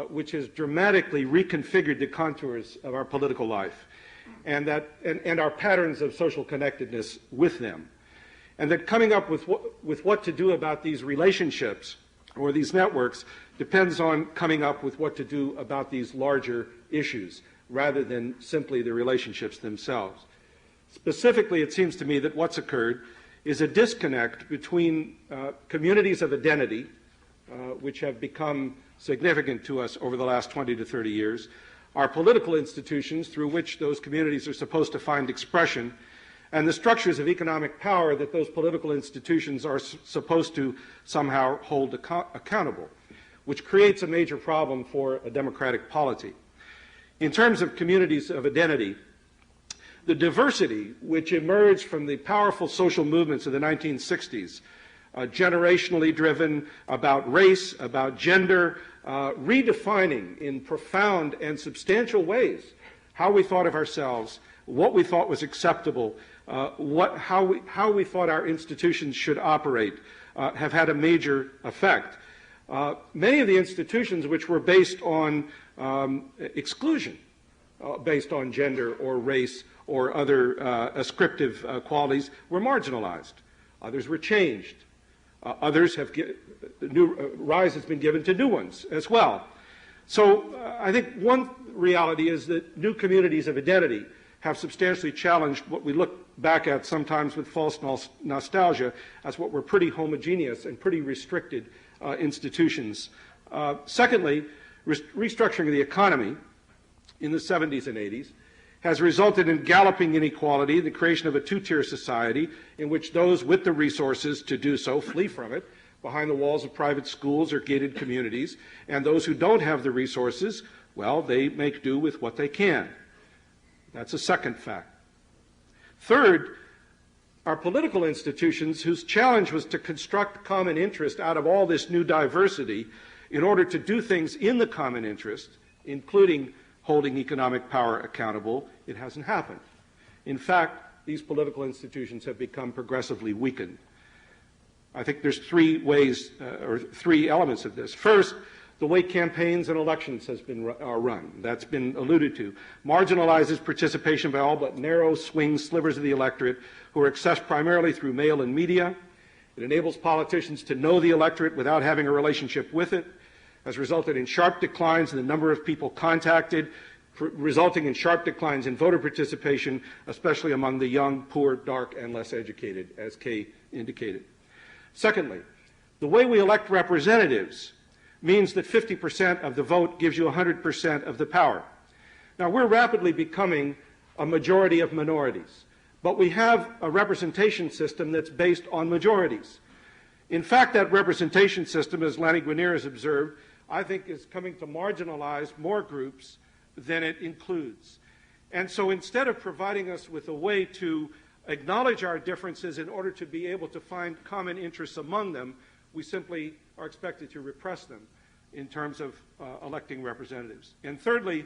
which has dramatically reconfigured the contours of our political life and our patterns of social connectedness with them. And that coming up with what to do about these relationships or these networks depends on coming up with what to do about these larger issues rather than simply the relationships themselves. Specifically, it seems to me that what's occurred is a disconnect between communities of identity, which have become significant to us over the last 20 to 30 years, our political institutions through which those communities are supposed to find expression, and the structures of economic power that those political institutions are supposed to somehow hold accountable, which creates a major problem for a democratic polity. In terms of communities of identity, the diversity which emerged from the powerful social movements of the 1960s, generationally driven, about race, about gender, redefining in profound and substantial ways how we thought of ourselves, what we thought was acceptable, how we thought our institutions should operate, have had a major effect. Many of the institutions which were based on exclusion, based on gender or race or other ascriptive qualities, were marginalized. Others were changed. Others have rise has been given to new ones as well. So I think one reality is that new communities of identity have substantially challenged what we look back at sometimes with false nostalgia as what were pretty homogeneous and pretty restricted institutions. Secondly, restructuring the economy in the 70s and 80s has resulted in galloping inequality, the creation of a two-tier society in which those with the resources to do so flee from it behind the walls of private schools or gated communities, and those who don't have the resources, well, they make do with what they can. That's a second fact. Third, our political institutions, whose challenge was to construct common interest out of all this new diversity in order to do things in the common interest, including holding economic power accountable, it hasn't happened. In fact, these political institutions have become progressively weakened. I think there's three ways or three elements of this. First, the way campaigns and elections are run. That's been alluded to. Marginalizes participation by all but narrow swing slivers of the electorate who are accessed primarily through mail and media. It enables politicians to know the electorate without having a relationship with it. Has resulted in sharp declines in the number of people contacted, resulting in sharp declines in voter participation, especially among the young, poor, dark, and less educated, as Kay indicated. Secondly, the way we elect representatives means that 50% of the vote gives you 100% of the power. Now, we're rapidly becoming a majority of minorities, but we have a representation system that's based on majorities. In fact, that representation system, as Lanny Guinier has observed, I think is coming to marginalize more groups than it includes. And so instead of providing us with a way to acknowledge our differences in order to be able to find common interests among them, we simply are expected to repress them in terms of electing representatives. And thirdly,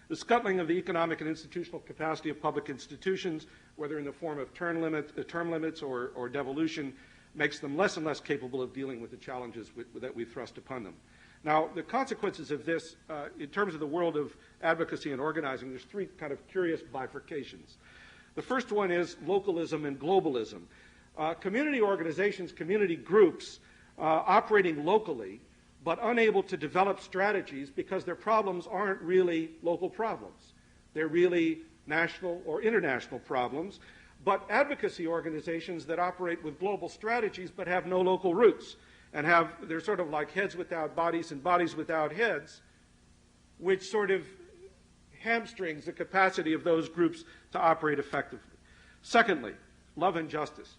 the scuttling of the economic and institutional capacity of public institutions, whether in the form of term limits or devolution, makes them less and less capable of dealing with the challenges that we thrust upon them. Now, the consequences of this, in terms of the world of advocacy and organizing, there's three kind of curious bifurcations. The first one is localism and globalism. Community organizations, community groups operating locally, but unable to develop strategies because their problems aren't really local problems. They're really national or international problems. But advocacy organizations that operate with global strategies but have no local roots and they're sort of like heads without bodies and bodies without heads, which sort of hamstrings the capacity of those groups to operate effectively. Secondly, love and justice.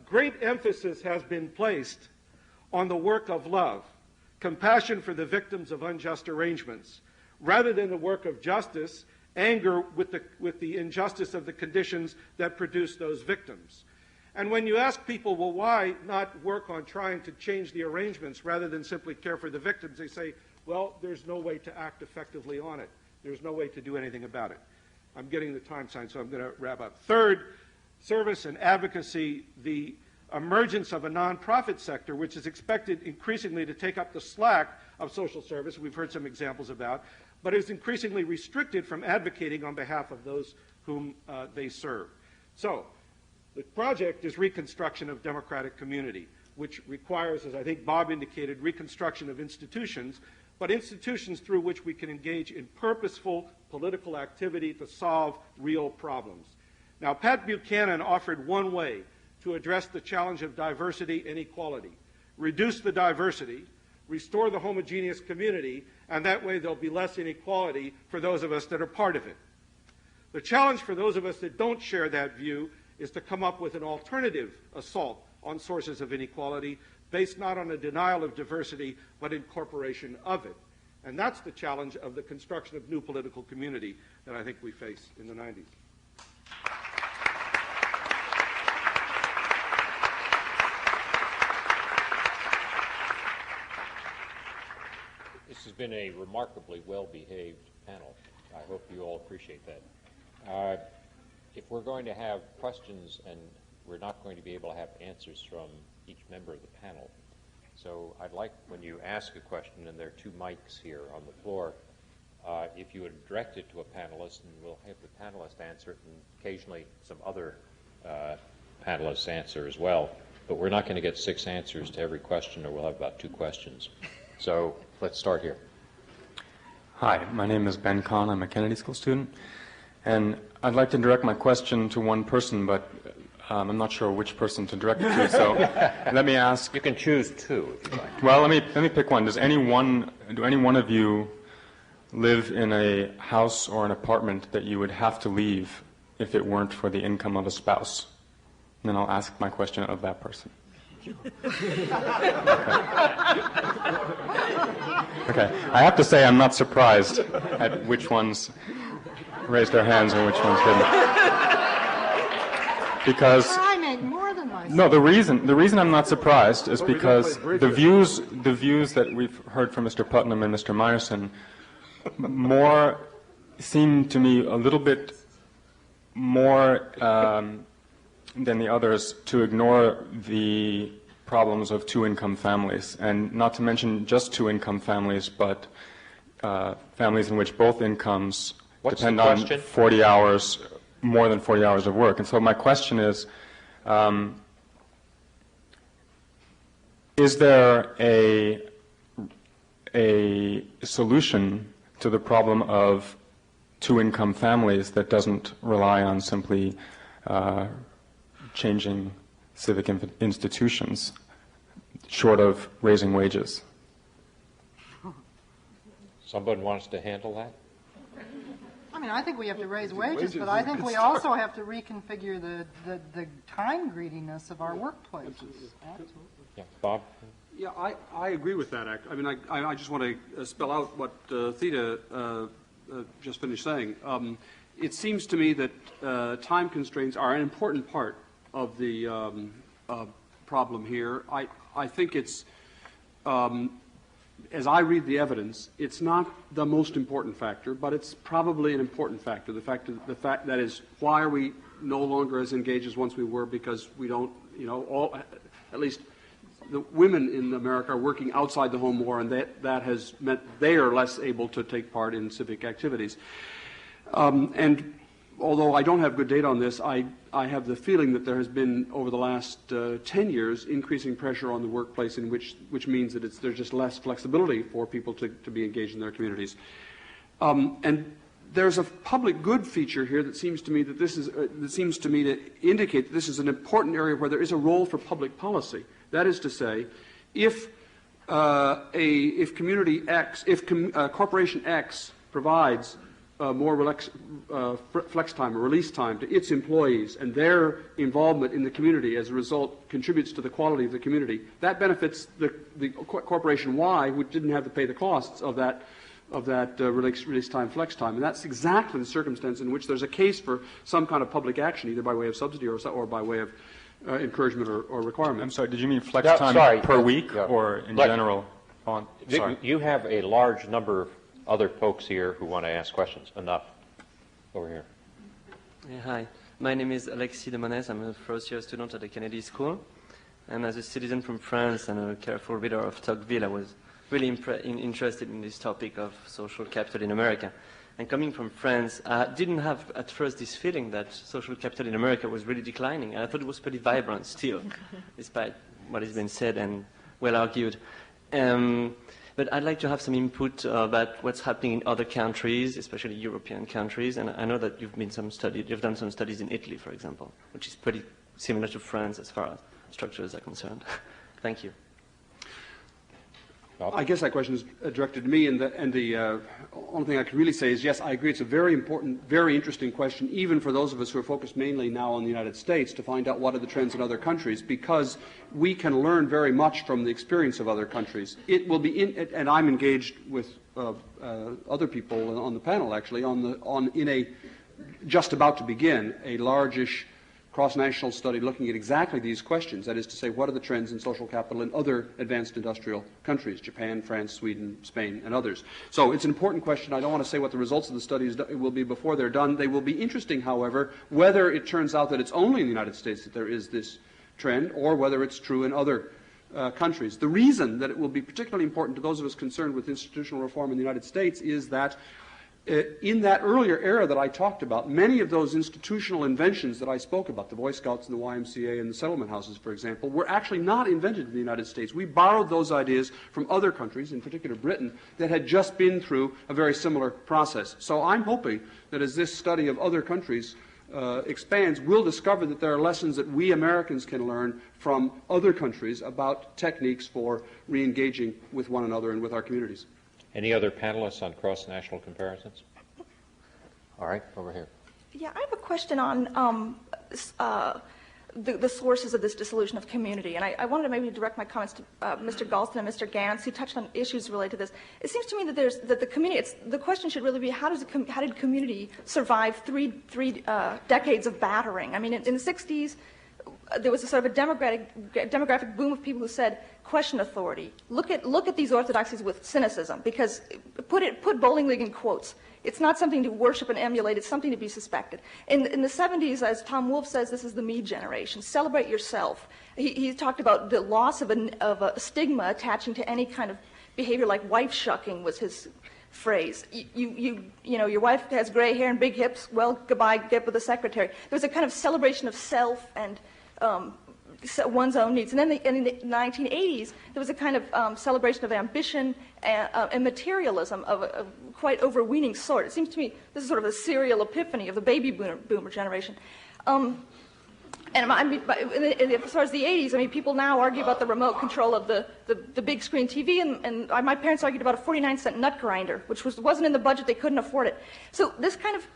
Great emphasis has been placed on the work of love, compassion for the victims of unjust arrangements, rather than the work of justice, anger with the injustice of the conditions that produce those victims. And when you ask people, well, why not work on trying to change the arrangements rather than simply care for the victims, they say, well, there's no way to act effectively on it. There's no way to do anything about it. I'm getting the time sign, so I'm going to wrap up. Third, service and advocacy, the emergence of a nonprofit sector, which is expected increasingly to take up the slack of social service, we've heard some examples about, but is increasingly restricted from advocating on behalf of those whom they serve. So, the project is reconstruction of democratic community, which requires, as I think Bob indicated, reconstruction of institutions, but institutions through which we can engage in purposeful political activity to solve real problems. Now, Pat Buchanan offered one way to address the challenge of diversity and equality. Reduce the diversity, restore the homogeneous community, and that way there'll be less inequality for those of us that are part of it. The challenge for those of us that don't share that view is to come up with an alternative assault on sources of inequality based not on a denial of diversity, but incorporation of it. And that's the challenge of the construction of new political community that I think we face in the 90s. This has been a remarkably well-behaved panel. I hope you all appreciate that. If we're going to have questions, and we're not going to be able to have answers from each member of the panel, so I'd like, when you ask a question, and there are two mics here on the floor, if you would direct it to a panelist, and we'll have the panelist answer it, and occasionally some other panelists answer as well. But we're not going to get 6 answers to every question, or we'll have about 2 questions. So let's start here. Hi, my name is Ben Kahn. I'm a Kennedy School student. And I'd like to direct my question to one person, but I'm not sure which person to direct it to. So let me ask. You can choose 2 if you like. Well, let me pick one. Do any one of you live in a house or an apartment that you would have to leave if it weren't for the income of a spouse? And then I'll ask my question of that person. Okay. I have to say I'm not surprised at which ones raised their hands and which ones didn't. because I make more than myself. no, the reason I'm not surprised is because the views that we've heard from Mr. Putnam and Mr. Meyerson more seem to me a little bit more than the others to ignore the problems of two-income families, and not to mention just two-income families, but families in which both incomes depend on 40 hours, more than 40 hours of work. And so my question is there a solution to the problem of two-income families that doesn't rely on simply changing civic institutions, short of raising wages? Someone wants to handle that? I mean, I think we have to raise wages, but I think we also have to reconfigure the time greediness of our workplaces. Yeah, Bob? Yeah, I agree with that. I mean, I just want to spell out what Theda just finished saying. It seems to me that time constraints are an important part of the problem here. I think it's, as I read the evidence, it's not the most important factor, but it's probably an important factor. The fact that is, why are we no longer as engaged as once we were? Because we don't, at least the women in America are working outside the home more, and that has meant they are less able to take part in civic activities. And although I don't have good data on this, I have the feeling that there has been, over the last 10 years, increasing pressure on the workplace, in which means that there's just less flexibility for people to be engaged in their communities. And there's a public good feature here that seems to me to indicate that this is an important area where there is a role for public policy. That is to say, if community X, if corporation X provides more flex time or release time to its employees, and their involvement in the community as a result contributes to the quality of the community, that benefits the corporation Y, which didn't have to pay the costs of that release time, flex time. And that's exactly the circumstance in which there's a case for some kind of public action, either by way of subsidy or by way of encouragement or requirement. I'm sorry, did you mean flex time per week or in general? You have a large number of other folks here who want to ask questions. Enough. Over here. Yeah, hi. My name is Alexis de Monès. I'm a first-year student at the Kennedy School. And as a citizen from France and a careful reader of Tocqueville, I was really interested in this topic of social capital in America. And coming from France, I didn't have at first this feeling that social capital in America was really declining. I thought it was pretty vibrant still, despite what has been said and well argued. But I'd like to have some input about what's happening in other countries, especially European countries. And I know that you've done some studies in Italy, for example, which is pretty similar to France as far as structures are concerned. Thank you. I guess that question is directed to me, and the only thing I can really say is, yes, I agree. It's a very important, very interesting question, even for those of us who are focused mainly now on the United States, to find out what are the trends in other countries, because we can learn very much from the experience of other countries. It will be, and I'm engaged with other people on the panel, actually, in a just about to begin a largish cross-national study looking at exactly these questions. That is to say, what are the trends in social capital in other advanced industrial countries, Japan, France, Sweden, Spain, and others. So it's an important question. I don't want to say what the results of the studies will be before they're done. They will be interesting, however, whether it turns out that it's only in the United States that there is this trend, or whether it's true in other countries. The reason that it will be particularly important to those of us concerned with institutional reform in the United States is that in that earlier era that I talked about, many of those institutional inventions that I spoke about, the Boy Scouts and the YMCA and the settlement houses, for example, were actually not invented in the United States. We borrowed those ideas from other countries, in particular Britain, that had just been through a very similar process. So I'm hoping that as this study of other countries expands, we'll discover that there are lessons that we Americans can learn from other countries about techniques for re-engaging with one another and with our communities. Any other panelists on cross-national comparisons? All right, over here. Yeah, I have a question on the sources of this dissolution of community. And I wanted to maybe direct my comments to Mr. Galston and Mr. Gantz, who touched on issues related to this. It seems to me that the community, the question should really be how did community survive three decades of battering? I mean, in the 60s, there was a sort of a demographic boom of people who said, question authority. Look at these orthodoxies with cynicism, because put bowling league in quotes. It's not something to worship and emulate. It's something to be suspected. In the 70s, as Tom Wolfe says, this is the me generation. Celebrate yourself. He talked about the loss of a stigma attaching to any kind of behavior, like wife shucking was his phrase. You know, your wife has gray hair and big hips. Well, goodbye, get with the secretary. There was a kind of celebration of self and one's own needs. And then in the 1980s, there was a kind of celebration of ambition and materialism of a quite overweening sort. It seems to me this is sort of a serial epiphany of the baby boomer generation. And I mean, as far as the 80s, I mean, people now argue about the remote control of the big screen TV, and my parents argued about a 49-cent nut grinder, which wasn't in the budget, they couldn't afford it. So this kind of,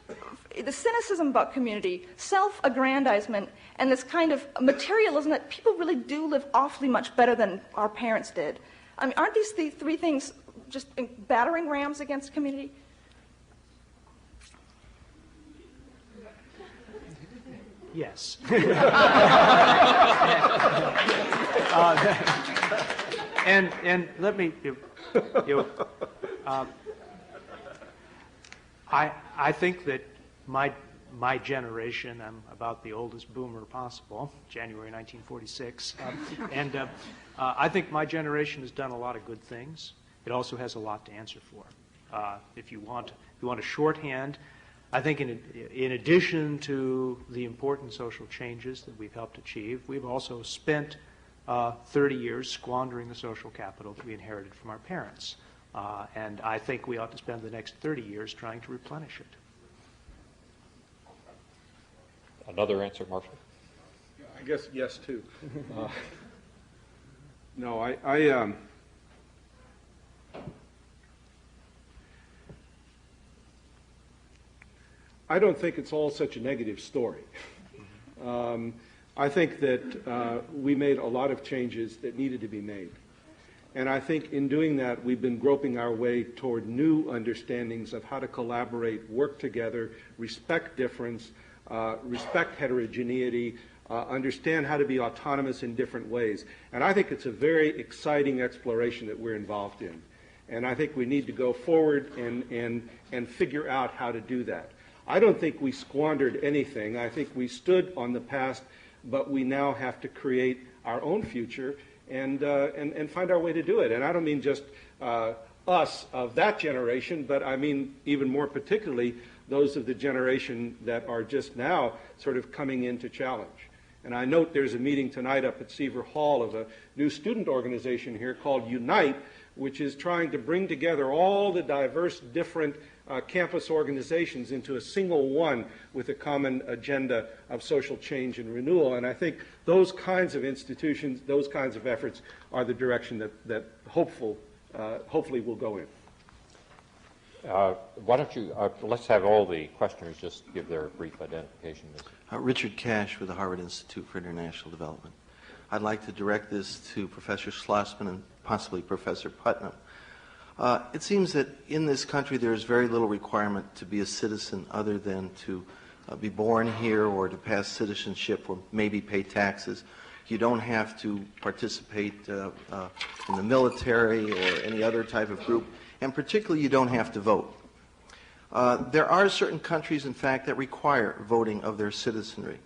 the cynicism about community, self-aggrandizement, and this kind of materialism that people really do live awfully much better than our parents did. I mean, aren't these the three things just battering rams against community? Yes. And let me, I think that my generation, I'm about the oldest boomer possible, January 1946, and I think my generation has done a lot of good things. It also has a lot to answer for. If you want a shorthand, I think in addition to the important social changes that we've helped achieve, we've also spent 30 years squandering the social capital that we inherited from our parents. And I think we ought to spend the next 30 years trying to replenish it. Another answer, Marshall? I guess yes, too. No, I don't think it's all such a negative story. I think that we made a lot of changes that needed to be made. And I think in doing that, we've been groping our way toward new understandings of how to collaborate, work together, respect difference, respect heterogeneity, understand how to be autonomous in different ways. And I think it's a very exciting exploration that we're involved in. And I think we need to go forward and figure out how to do that. I don't think we squandered anything. I think we stood on the past, but we now have to create our own future and find our way to do it. And I don't mean just us of that generation, but I mean even more particularly those of the generation that are just now sort of coming into challenge. And I note there's a meeting tonight up at Seaver Hall of a new student organization here called Unite, which is trying to bring together all the diverse different campus organizations into a single one with a common agenda of social change and renewal. And I think those kinds of institutions, those kinds of efforts are the direction that hopefully will go in. Why don't you, let's have all the questioners just give their brief identification. Richard Cash with the Harvard Institute for International Development. I'd like to direct this to Professor Schlossman and possibly Professor Putnam. It seems that in this country there is very little requirement to be a citizen other than to be born here or to pass citizenship or maybe pay taxes. You don't have to participate in the military or any other type of group, and particularly you don't have to vote. There are certain countries, in fact, that require voting of their citizenry.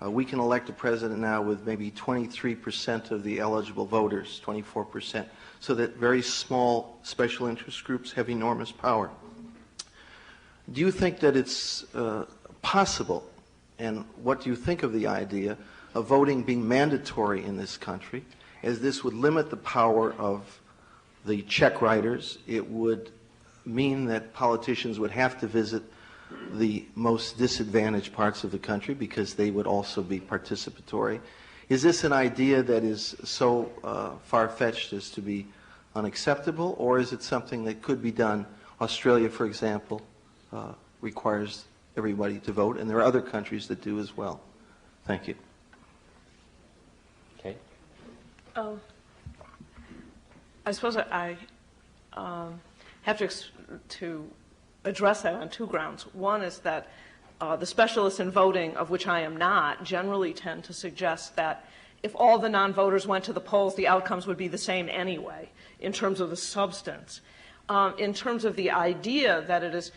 We can elect a president now with maybe 23% of the eligible voters, 24%, so that very small special interest groups have enormous power. Do you think that it's possible, and what do you think of the idea of voting being mandatory in this country, as this would limit the power of the check writers? It would mean that politicians would have to visit the most disadvantaged parts of the country because they would also be participatory. Is this an idea that is so far-fetched as to be unacceptable, or is it something that could be done? Australia, for example, requires everybody to vote, and there are other countries that do as well. Thank you. I suppose I have to address that on two grounds. One is that the specialists in voting, of which I am not, generally tend to suggest that if all the non-voters went to the polls, the outcomes would be the same anyway, in terms of the substance. In terms of the idea that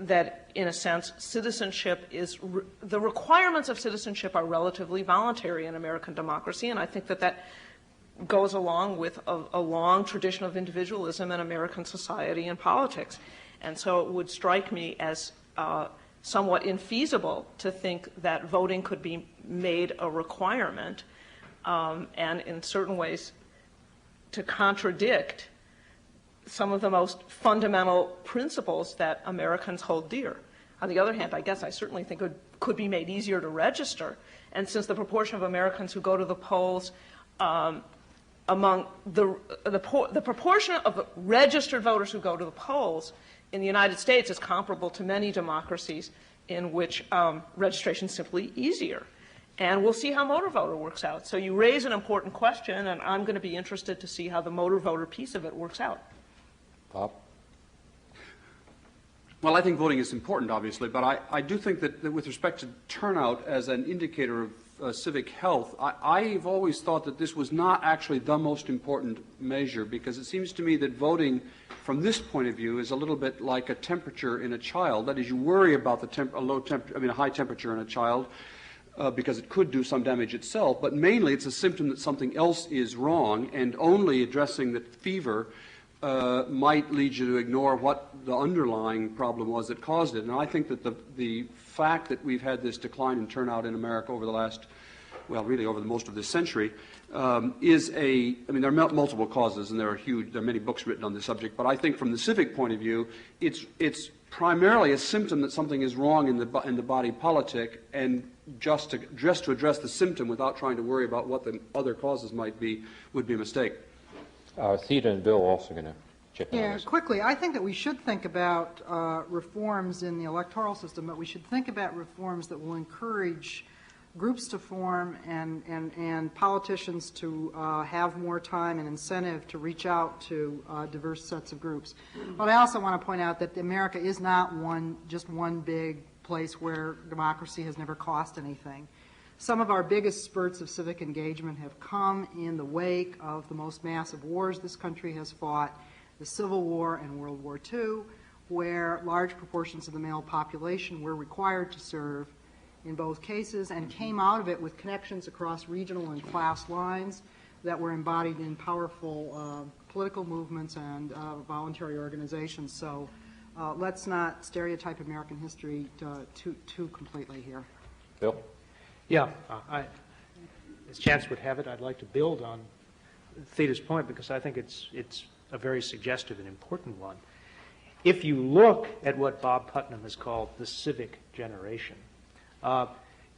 that in a sense citizenship is the requirements of citizenship are relatively voluntary in American democracy, and I think that goes along with a long tradition of individualism in American society and politics. And so it would strike me as somewhat infeasible to think that voting could be made a requirement, and in certain ways to contradict some of the most fundamental principles that Americans hold dear. On the other hand, I guess I certainly think it could be made easier to register. And since the proportion of Americans who go to the polls among the proportion of registered voters who go to the polls in the United States is comparable to many democracies in which registration is simply easier. And we'll see how motor voter works out. So you raise an important question, and I'm going to be interested to see how the motor voter piece of it works out. Bob? Well, I think voting is important, obviously, but I do think that with respect to turnout as an indicator of civic health, I've always thought that this was not actually the most important measure, because it seems to me that voting from this point of view is a little bit like a temperature in a child. That is, you worry about a high temperature in a child because it could do some damage itself, but mainly it's a symptom that something else is wrong, and only addressing the fever might lead you to ignore what the underlying problem was that caused it. And I think that the fact that we've had this decline in turnout in America over the last, well, really over most of this century, there are multiple causes, and there are many books written on this subject, but I think from the civic point of view, it's primarily a symptom that something is wrong in the body politic, and just to address the symptom without trying to worry about what the other causes might be would be a mistake. Theda and Bill also going to chip in on this. Quickly, I think that we should think about reforms in the electoral system, but we should think about reforms that will encourage groups to form and politicians to have more time and incentive to reach out to diverse sets of groups. But I also want to point out that America is not just one big place where democracy has never cost anything. Some of our biggest spurts of civic engagement have come in the wake of the most massive wars this country has fought, the Civil War and World War II, where large proportions of the male population were required to serve in both cases and came out of it with connections across regional and class lines that were embodied in powerful political movements and voluntary organizations. So let's not stereotype American history too completely here. Bill? Yeah, as chance would have it, I'd like to build on Theda's point because I think it's a very suggestive and important one. If you look at what Bob Putnam has called the Civic Generation,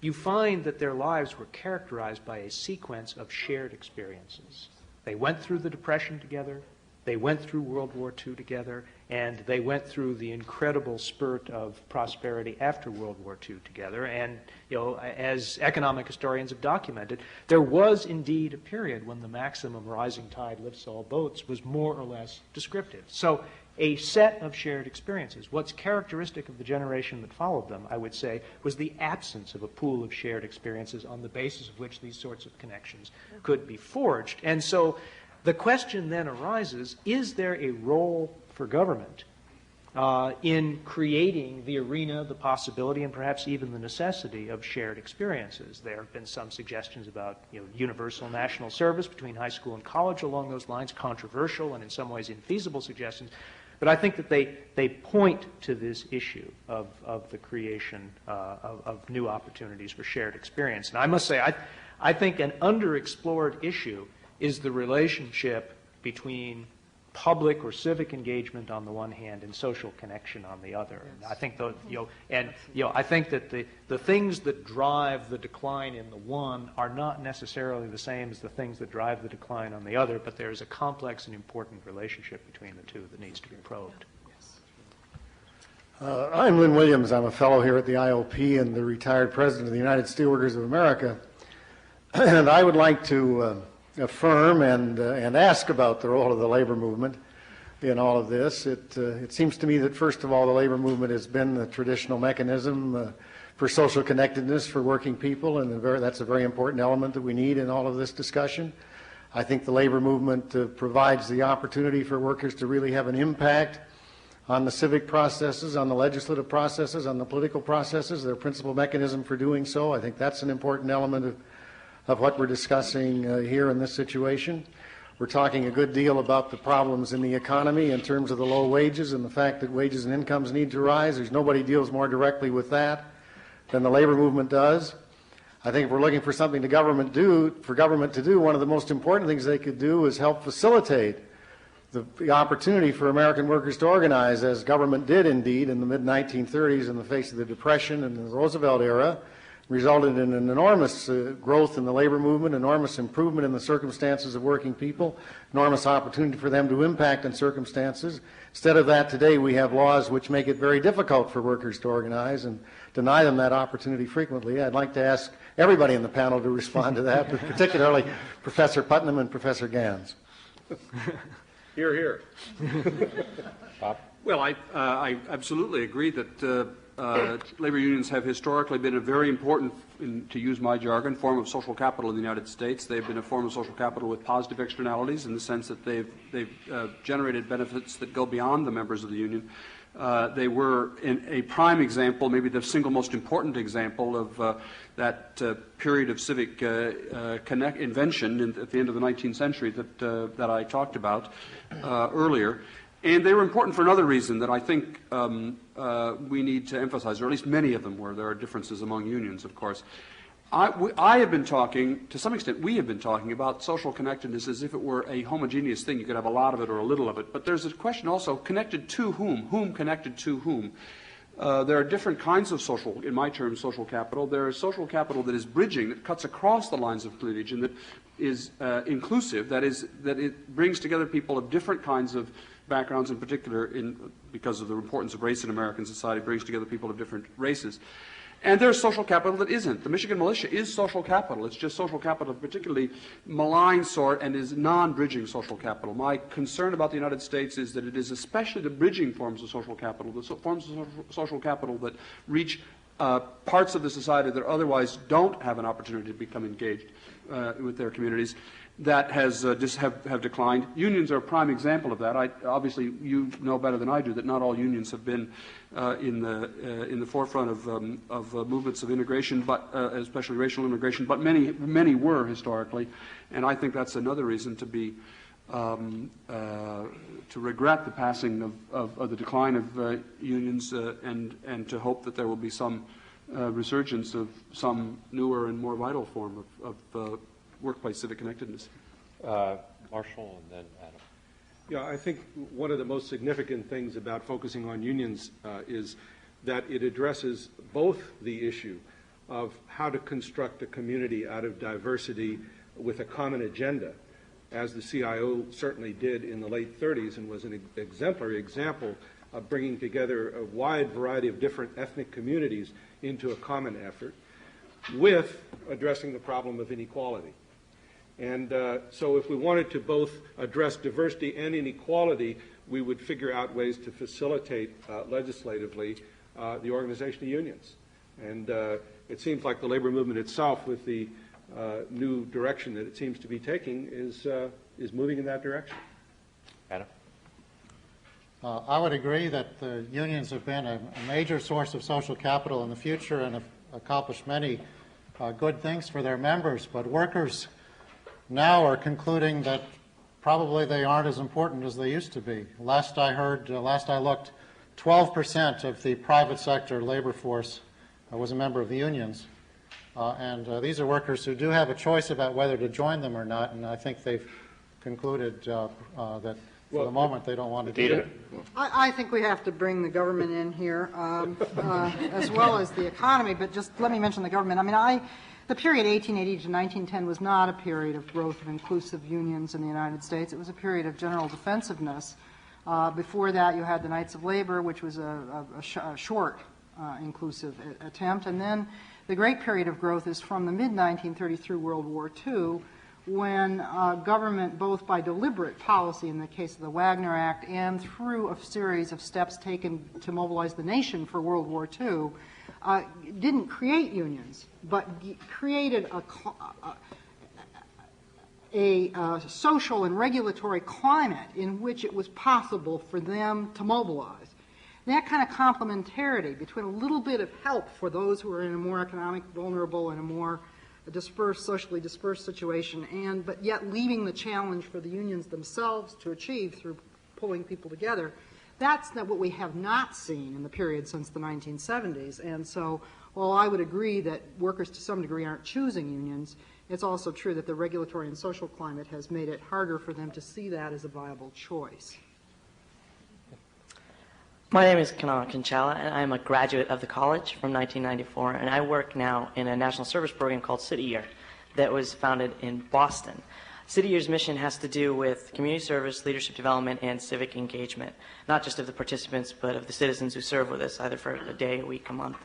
you find that their lives were characterized by a sequence of shared experiences. They went through the Depression together, they went through World War II together, and they went through the incredible spurt of prosperity after World War II together. And, as economic historians have documented, there was indeed a period when the maximum rising tide lifts all boats was more or less descriptive. So a set of shared experiences. What's characteristic of the generation that followed them, I would say, was the absence of a pool of shared experiences on the basis of which these sorts of connections could be forged. And so the question then arises, is there a role for government in creating the arena, the possibility, and perhaps even the necessity of shared experiences? There have been some suggestions about universal national service between high school and college along those lines, controversial and in some ways infeasible suggestions. But I think that they point to this issue of the creation of new opportunities for shared experience. And I must say, I think an underexplored issue is the relationship between public or civic engagement on the one hand and social connection on the other. Yes. I think I think that the things that drive the decline in the one are not necessarily the same as the things that drive the decline on the other, but there is a complex and important relationship between the two that needs to be probed. I'm Lynn Williams. I'm a fellow here at the IOP and the retired president of the United Steelworkers of America. And I would like to affirm and ask about the role of the labor movement in all of this. It seems to me that, first of all, the labor movement has been the traditional mechanism for social connectedness for working people, and that's a very important element that we need in all of this discussion. I think the labor movement provides the opportunity for workers to really have an impact on the civic processes, on the legislative processes, on the political processes. Their principal mechanism for doing so. I think that's an important element of what we're discussing here in this situation. We're talking a good deal about the problems in the economy in terms of the low wages and the fact that wages and incomes need to rise. There's nobody deals more directly with that than the labor movement does. I think if we're looking for something for government to do, one of the most important things they could do is help facilitate the opportunity for American workers to organize, as government did indeed in the mid-1930s in the face of the Depression and the Roosevelt era, resulted in an enormous growth in the labor movement, enormous improvement in the circumstances of working people, enormous opportunity for them to impact on circumstances. Instead of that, today we have laws which make it very difficult for workers to organize and deny them that opportunity frequently. I'd like to ask everybody in the panel to respond to that, but particularly Professor Putnam and Professor Gans. Hear, hear. Bob? Well, I absolutely agree that labor unions have historically been a very important, to use my jargon, form of social capital in the United States. They've been a form of social capital with positive externalities in the sense that they've generated benefits that go beyond the members of the union. They were a prime example, maybe the single most important example of that period of civic invention at the end of the 19th century that I talked about earlier. And they were important for another reason that I think we need to emphasize, or at least many of them were. There are differences among unions, of course. I have been talking, to some extent, we have been talking about social connectedness as if it were a homogeneous thing. You could have a lot of it or a little of it. But there's a question also, connected to whom? Whom connected to whom? There are different kinds of social, in my terms, social capital. There is social capital that is bridging, that cuts across the lines of cleavage, and that is inclusive, that it brings together people of different kinds of backgrounds, in particular, because of the importance of race in American society, brings together people of different races. And there's social capital that isn't. The Michigan militia is social capital. It's just social capital of particularly malign sort and is non-bridging social capital. My concern about the United States is that it is especially the bridging forms of social capital, the forms of social capital that reach parts of the society that otherwise don't have an opportunity to become engaged with their communities, that has just have declined. Unions are a prime example of that. Obviously, you know better than I do that not all unions have been in the forefront of movements of integration, but especially racial immigration. But many were historically, and I think that's another reason to be to regret the passing of the decline of unions, and to hope that there will be some resurgence of some newer and more vital form of workplace civic connectedness. Marshall and then Adam. Yeah, I think one of the most significant things about focusing on unions is that it addresses both the issue of how to construct a community out of diversity with a common agenda, as the CIO certainly did in the late 30s and was an exemplary example of bringing together a wide variety of different ethnic communities into a common effort, with addressing the problem of inequality. And so if we wanted to both address diversity and inequality, we would figure out ways to facilitate legislatively the organization of unions. And it seems like the labor movement itself, with the new direction that it seems to be taking, is moving in that direction. Adam? I would agree that the unions have been a major source of social capital in the future and have accomplished many good things for their members, but workers now are concluding that probably they aren't as important as they used to be. Last I looked, 12% of the private sector labor force was a member of the unions. And these are workers who do have a choice about whether to join them or not, and I think they've concluded that for the moment they don't want to do it. I think we have to bring the government in here, as well as the economy, but just let me mention the government. I mean, the period 1880 to 1910 was not a period of growth of inclusive unions in the United States. It was a period of general defensiveness. Before that, you had the Knights of Labor, which was a short inclusive attempt. And then the great period of growth is from the mid-1930s through World War II, when government, both by deliberate policy in the case of the Wagner Act and through a series of steps taken to mobilize the nation for World War II, didn't create unions, but created a social and regulatory climate in which it was possible for them to mobilize. And that kind of complementarity between a little bit of help for those who are in a more economic vulnerable and a more socially dispersed situation, but yet leaving the challenge for the unions themselves to achieve through pulling people together, that's not what we have not seen in the period since the 1970s. And so while I would agree that workers to some degree aren't choosing unions, it's also true that the regulatory and social climate has made it harder for them to see that as a viable choice. My name is Kanala Kanchala, and I'm a graduate of the college from 1994, and I work now in a national service program called City Year that was founded in Boston. City Year's mission has to do with community service, leadership development, and civic engagement, not just of the participants, but of the citizens who serve with us, either for a day, a week, a month.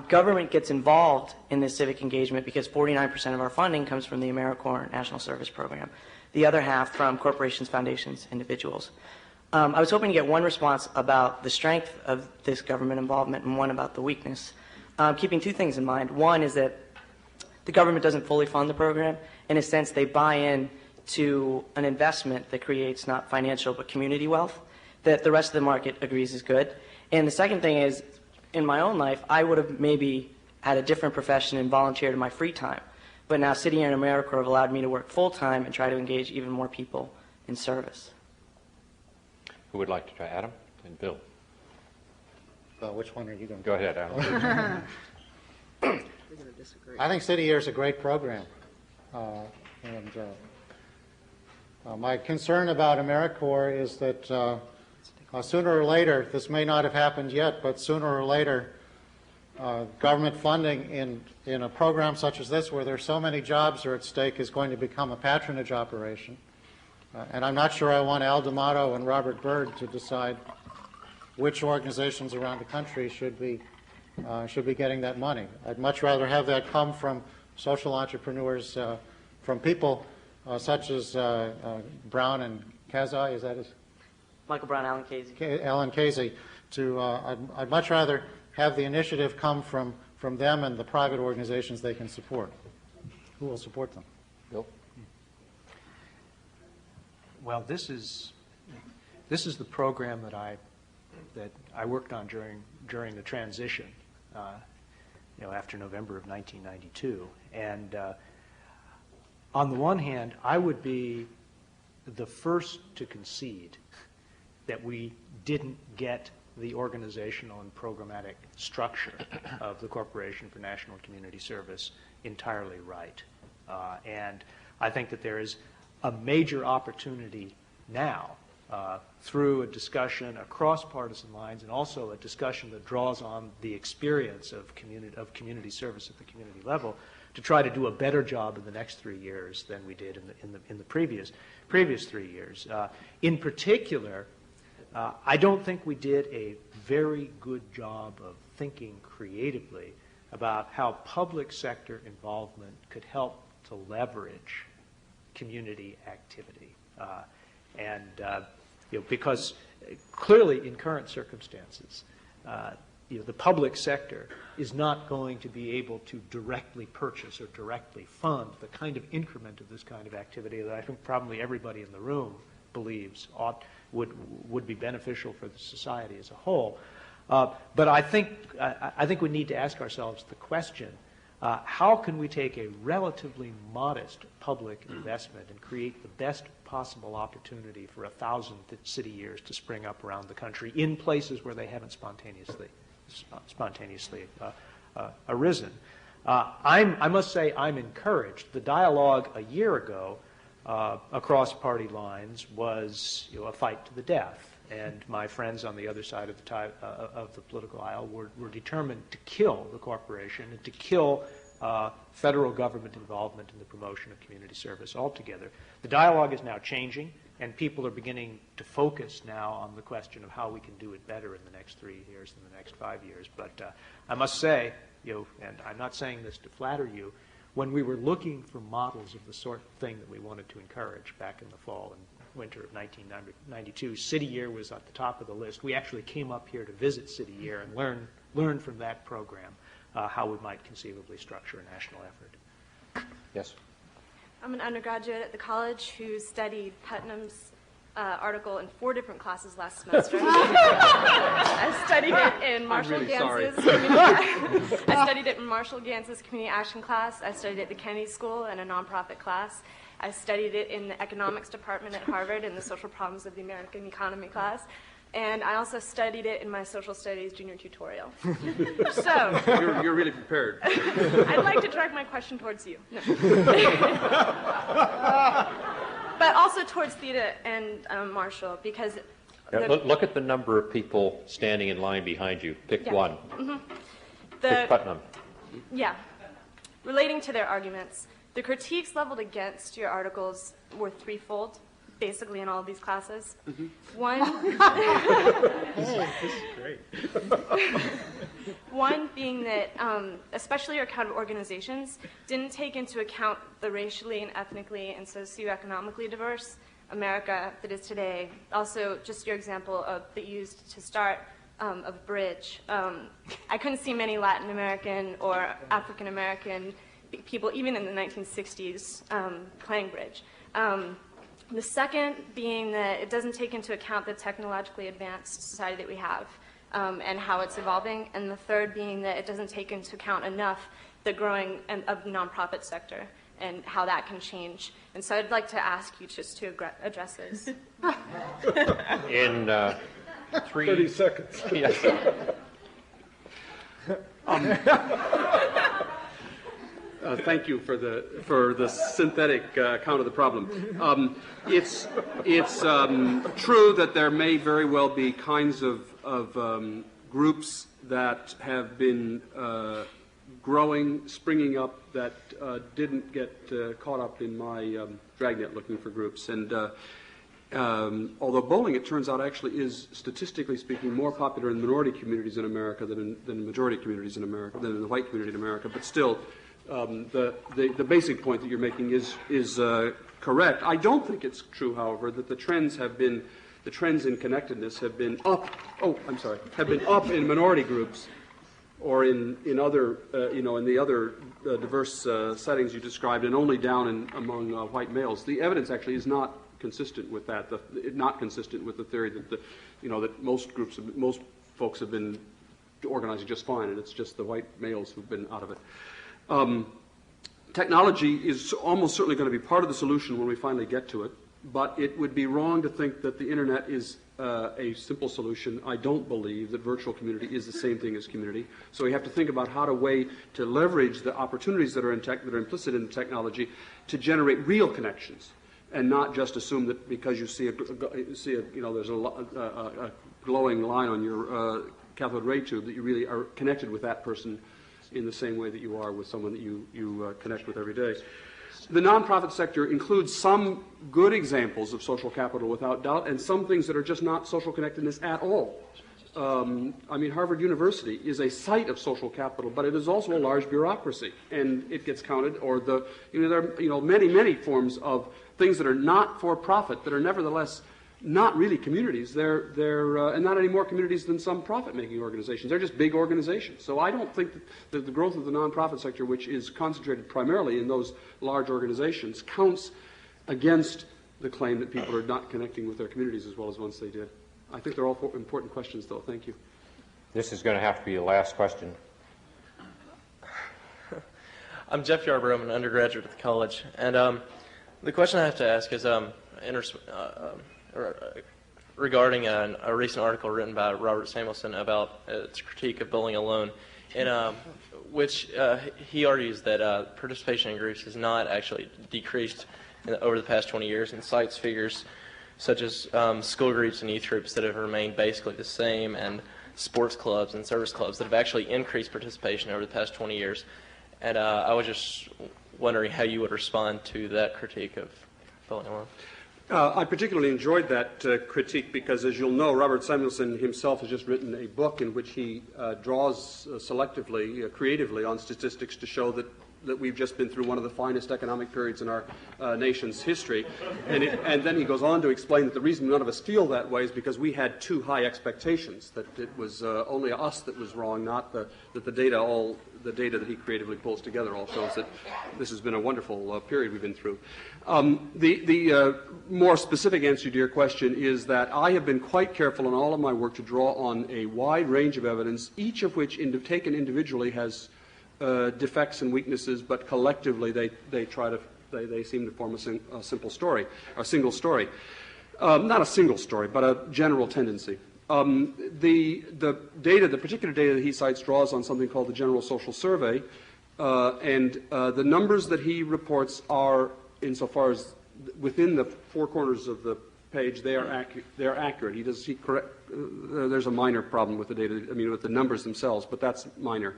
Government gets involved in this civic engagement because 49% of our funding comes from the AmeriCorps National Service Program, the other half from corporations, foundations, individuals. I was hoping to get one response about the strength of this government involvement and one about the weakness. Keeping two things in mind. One is that the government doesn't fully fund the program. In a sense, they buy in to an investment that creates not financial but community wealth that the rest of the market agrees is good. And the second thing is, in my own life, I would have maybe had a different profession and volunteered in my free time. But now City Year and AmeriCorps have allowed me to work full-time and try to engage even more people in service. Who would like to try? Adam and Bill. Which one are you going to go ahead, Adam? I think City Year is a great program. My concern about AmeriCorps is that sooner or later, this may not have happened yet, but sooner or later, government funding in a program such as this, where there's so many jobs are at stake, is going to become a patronage operation. And I'm not sure I want Al D'Amato and Robert Byrd to decide which organizations around the country should be getting that money. I'd much rather have that come from social entrepreneurs, from people such as Brown and Kazai, is that his? Michael Brown, Alan Casey. Alan Casey. I'd much rather have the initiative come from them and the private organizations they can support. Who will support them? Bill? Well, this is the program that I worked on during the transition, after November of 1992. And on the one hand, I would be the first to concede that we didn't get the organizational and programmatic structure of the Corporation for National Community Service entirely right. And I think that there is a major opportunity now through a discussion across partisan lines and also a discussion that draws on the experience of community service at the community level to try to do a better job in the next 3 years than we did in the previous 3 years. In particular, I don't think we did a very good job of thinking creatively about how public sector involvement could help to leverage community activity. Because clearly in current circumstances, the public sector is not going to be able to directly purchase or directly fund the kind of increment of this kind of activity that I think probably everybody in the room believes would be beneficial for the society as a whole. But I think we need to ask ourselves the question, how can we take a relatively modest public investment and create the best possible opportunity for 1,000 city years to spring up around the country in places where they haven't spontaneously arisen? I must say I'm encouraged. The dialogue a year ago across party lines was a fight to the death. And my friends on the other side of the political aisle were determined to kill the corporation and to kill federal government involvement in the promotion of community service altogether. The dialogue is now changing, and people are beginning to focus now on the question of how we can do it better in the next 3 years than the next 5 years. But I must say, and I'm not saying this to flatter you, when we were looking for models of the sort of thing that we wanted to encourage back in the fall and winter of 1992, City Year was at the top of the list. We actually came up here to visit City Year and learn from that program how we might conceivably structure a national effort. Yes. I'm an undergraduate at the college who studied Putnam's article in 4 different classes last semester. I studied it in Marshall Gantz's community action class. I studied it at the Kennedy School in a nonprofit class. I studied it in the economics department at Harvard in the social problems of the American economy class. And I also studied it in my social studies junior tutorial. So you're really prepared. I'd like to direct my question towards you. No. But also towards Theda and Marshall, because look at the number of people standing in line behind you. Pick one. Mm-hmm. Pick Putnam. Yeah. Relating to their arguments, the critiques leveled against your articles were threefold, basically in all of these classes. Mm-hmm. One, this is great. One being that, especially your account of organizations, didn't take into account the racially and ethnically and socioeconomically diverse America that is today. Also, just your example that you used to start of bridge. I couldn't see many Latin American or African American people, even in the 1960s, playing bridge. The second being that it doesn't take into account the technologically advanced society that we have and how it's evolving. And the third being that it doesn't take into account enough the growing of the nonprofit sector and how that can change. And so I'd like to ask you just to address this. In 30 seconds. Yes. Thank you for the synthetic account of the problem. It's true that there may very well be kinds of groups that have been growing, springing up that didn't get caught up in my dragnet looking for groups. And although bowling, it turns out, actually is, statistically speaking, more popular in minority communities in America than in majority communities in America, than in the white community in America, but still. The basic point that you're making is correct. I don't think it's true, however, that the trends in connectedness have been up. Have been up in minority groups, or in other in the other diverse settings you described, and only down among white males. The evidence actually is not consistent with that. Not consistent with the theory that that most folks have been organizing just fine, and it's just the white males who've been out of it. Technology is almost certainly going to be part of the solution when we finally get to it, but it would be wrong to think that the internet is a simple solution. I don't believe that virtual community is the same thing as community. So we have to think about how to leverage the opportunities that are implicit in technology to generate real connections, and not just assume that because you see there's a glowing line on your cathode ray tube that you really are connected with that person in the same way that you are with someone that you connect with every day. The nonprofit sector includes some good examples of social capital, without doubt, and some things that are just not social connectedness at all. Harvard University is a site of social capital, but it is also a large bureaucracy, and it gets counted. Or there are many forms of things that are not for profit that are nevertheless not really communities. They're and not any more communities than some profit-making organizations. They're just big organizations. So I don't think that the growth of the nonprofit sector, which is concentrated primarily in those large organizations, counts against the claim that people are not connecting with their communities as well as once they did. I think they're all important questions, though. Thank you. This is going to have to be the last question. I'm Jeff Yarber. I'm an undergraduate at the college. And the question I have to ask is regarding a recent article written by Robert Samuelson about its critique of bowling alone, in which he argues that participation in groups has not actually decreased over the past 20 years, and cites figures such as school groups and youth groups that have remained basically the same, and sports clubs and service clubs that have actually increased participation over the past 20 years. And I was just wondering how you would respond to that critique of bowling alone. I particularly enjoyed that critique because, as you'll know, Robert Samuelson himself has just written a book in which he draws selectively, creatively on statistics to show that that we've just been through one of the finest economic periods in our nation's history. And then he goes on to explain that the reason none of us feel that way is because we had too high expectations, that it was only us that was wrong, not that the data that he creatively pulls together all shows that this has been a wonderful period we've been through. The more specific answer to your question is that I have been quite careful in all of my work to draw on a wide range of evidence, each of which, taken individually, has defects and weaknesses, but collectively they seem to form a simple story, a single story. Not a single story, but a general tendency. The particular data that he cites draws on something called the General Social Survey, and the numbers that he reports are, insofar as within the four corners of the page, they are accurate. There's a minor problem with the data, with the numbers themselves, but that's minor.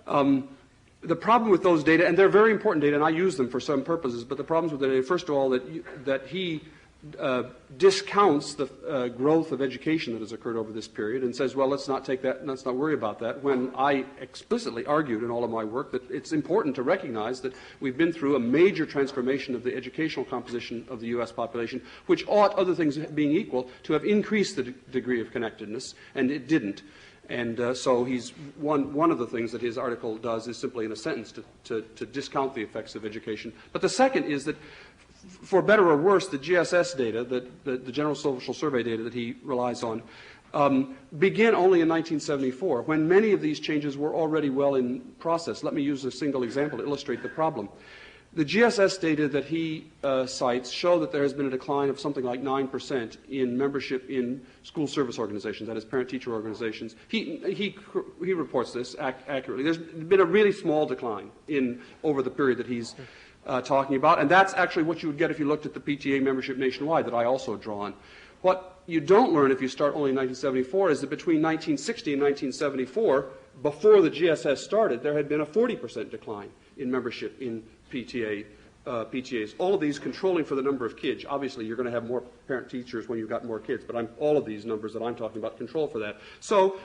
The problem with those data, and they're very important data, and I use them for some purposes, but the problems with the data, first of all, that he discounts the growth of education that has occurred over this period and says, well, let's not worry about that, when I explicitly argued in all of my work that it's important to recognize that we've been through a major transformation of the educational composition of the U.S. population, which ought, other things being equal, to have increased the degree of connectedness, and it didn't. And so he's one of the things that his article does is simply in a sentence to discount the effects of education. But the second is that, for better or worse, the GSS data, the General Social Survey data that he relies on, begin only in 1974, when many of these changes were already well in process. Let me use a single example to illustrate the problem. The GSS data that he cites show that there has been a decline of something like 9% in membership in school service organizations, that is, parent-teacher organizations. He reports this accurately. There's been a really small decline over the period that he's talking about, and that's actually what you would get if you looked at the PTA membership nationwide that I also draw on. What you don't learn if you start only in 1974 is that between 1960 and 1974, before the GSS started, there had been a 40% decline in membership in PTAs. All of these controlling for the number of kids. Obviously, you're going to have more parent teachers when you've got more kids, but all of these numbers that I'm talking about control for that. So,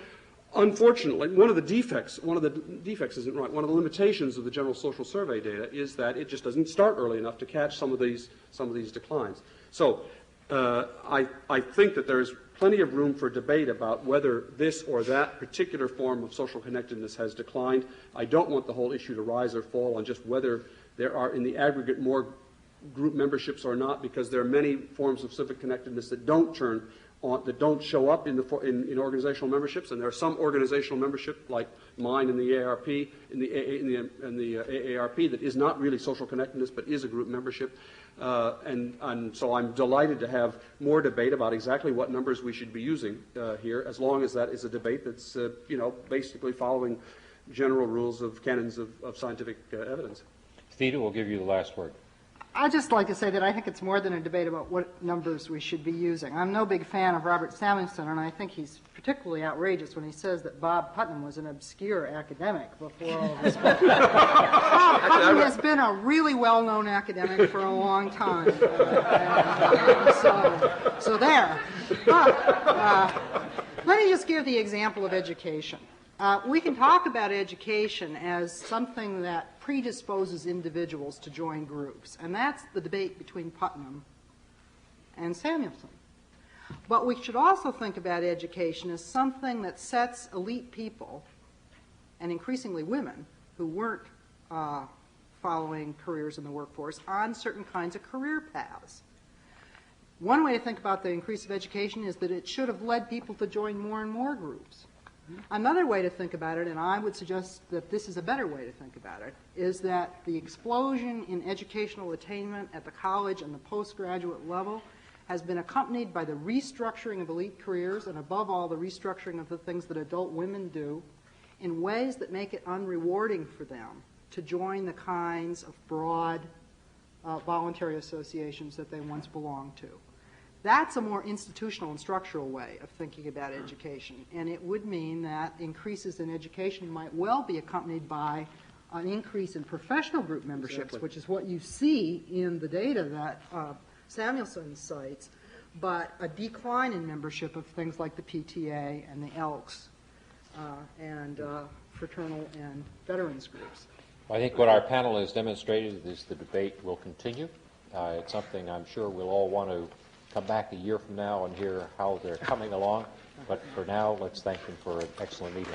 unfortunately, one of the defects isn't right. One of the limitations of the General Social Survey data is that it just doesn't start early enough to catch some of these declines. So, I think that there's plenty of room for debate about whether this or that particular form of social connectedness has declined. I don't want the whole issue to rise or fall on just whether there are in the aggregate more group memberships or not, because there are many forms of civic connectedness that don't show up in organizational memberships, and there are some organizational membership like mine in the AARP, in the AARP, that is not really social connectedness but is a group membership. And so I'm delighted to have more debate about exactly what numbers we should be using here, as long as that is a debate that's basically following general rules of canons of scientific evidence. Theda will give you the last word. I'd just like to say that I think it's more than a debate about what numbers we should be using. I'm no big fan of Robert Samuelson, and I think he's particularly outrageous when he says that Bob Putnam was an obscure academic before all of this. Bob Putnam has been a really well-known academic for a long time. So there. But let me just give the example of education. We can talk about education as something that predisposes individuals to join groups, and that's the debate between Putnam and Samuelson. But we should also think about education as something that sets elite people, and increasingly women, who weren't following careers in the workforce, on certain kinds of career paths. One way to think about the increase of education is that it should have led people to join more and more groups. Another way to think about it, and I would suggest that this is a better way to think about it, is that the explosion in educational attainment at the college and the postgraduate level has been accompanied by the restructuring of elite careers, and above all, the restructuring of the things that adult women do, in ways that make it unrewarding for them to join the kinds of broad voluntary associations that they once belonged to. That's a more institutional and structural way of thinking about education, and it would mean that increases in education might well be accompanied by an increase in professional group memberships, which is what you see in the data that Samuelson cites, but a decline in membership of things like the PTA and the Elks and fraternal and veterans groups. I think what our panel has demonstrated is the debate will continue. It's something I'm sure we'll all want to come back a year from now and hear how they're coming along. But for now, let's thank them for an excellent meeting.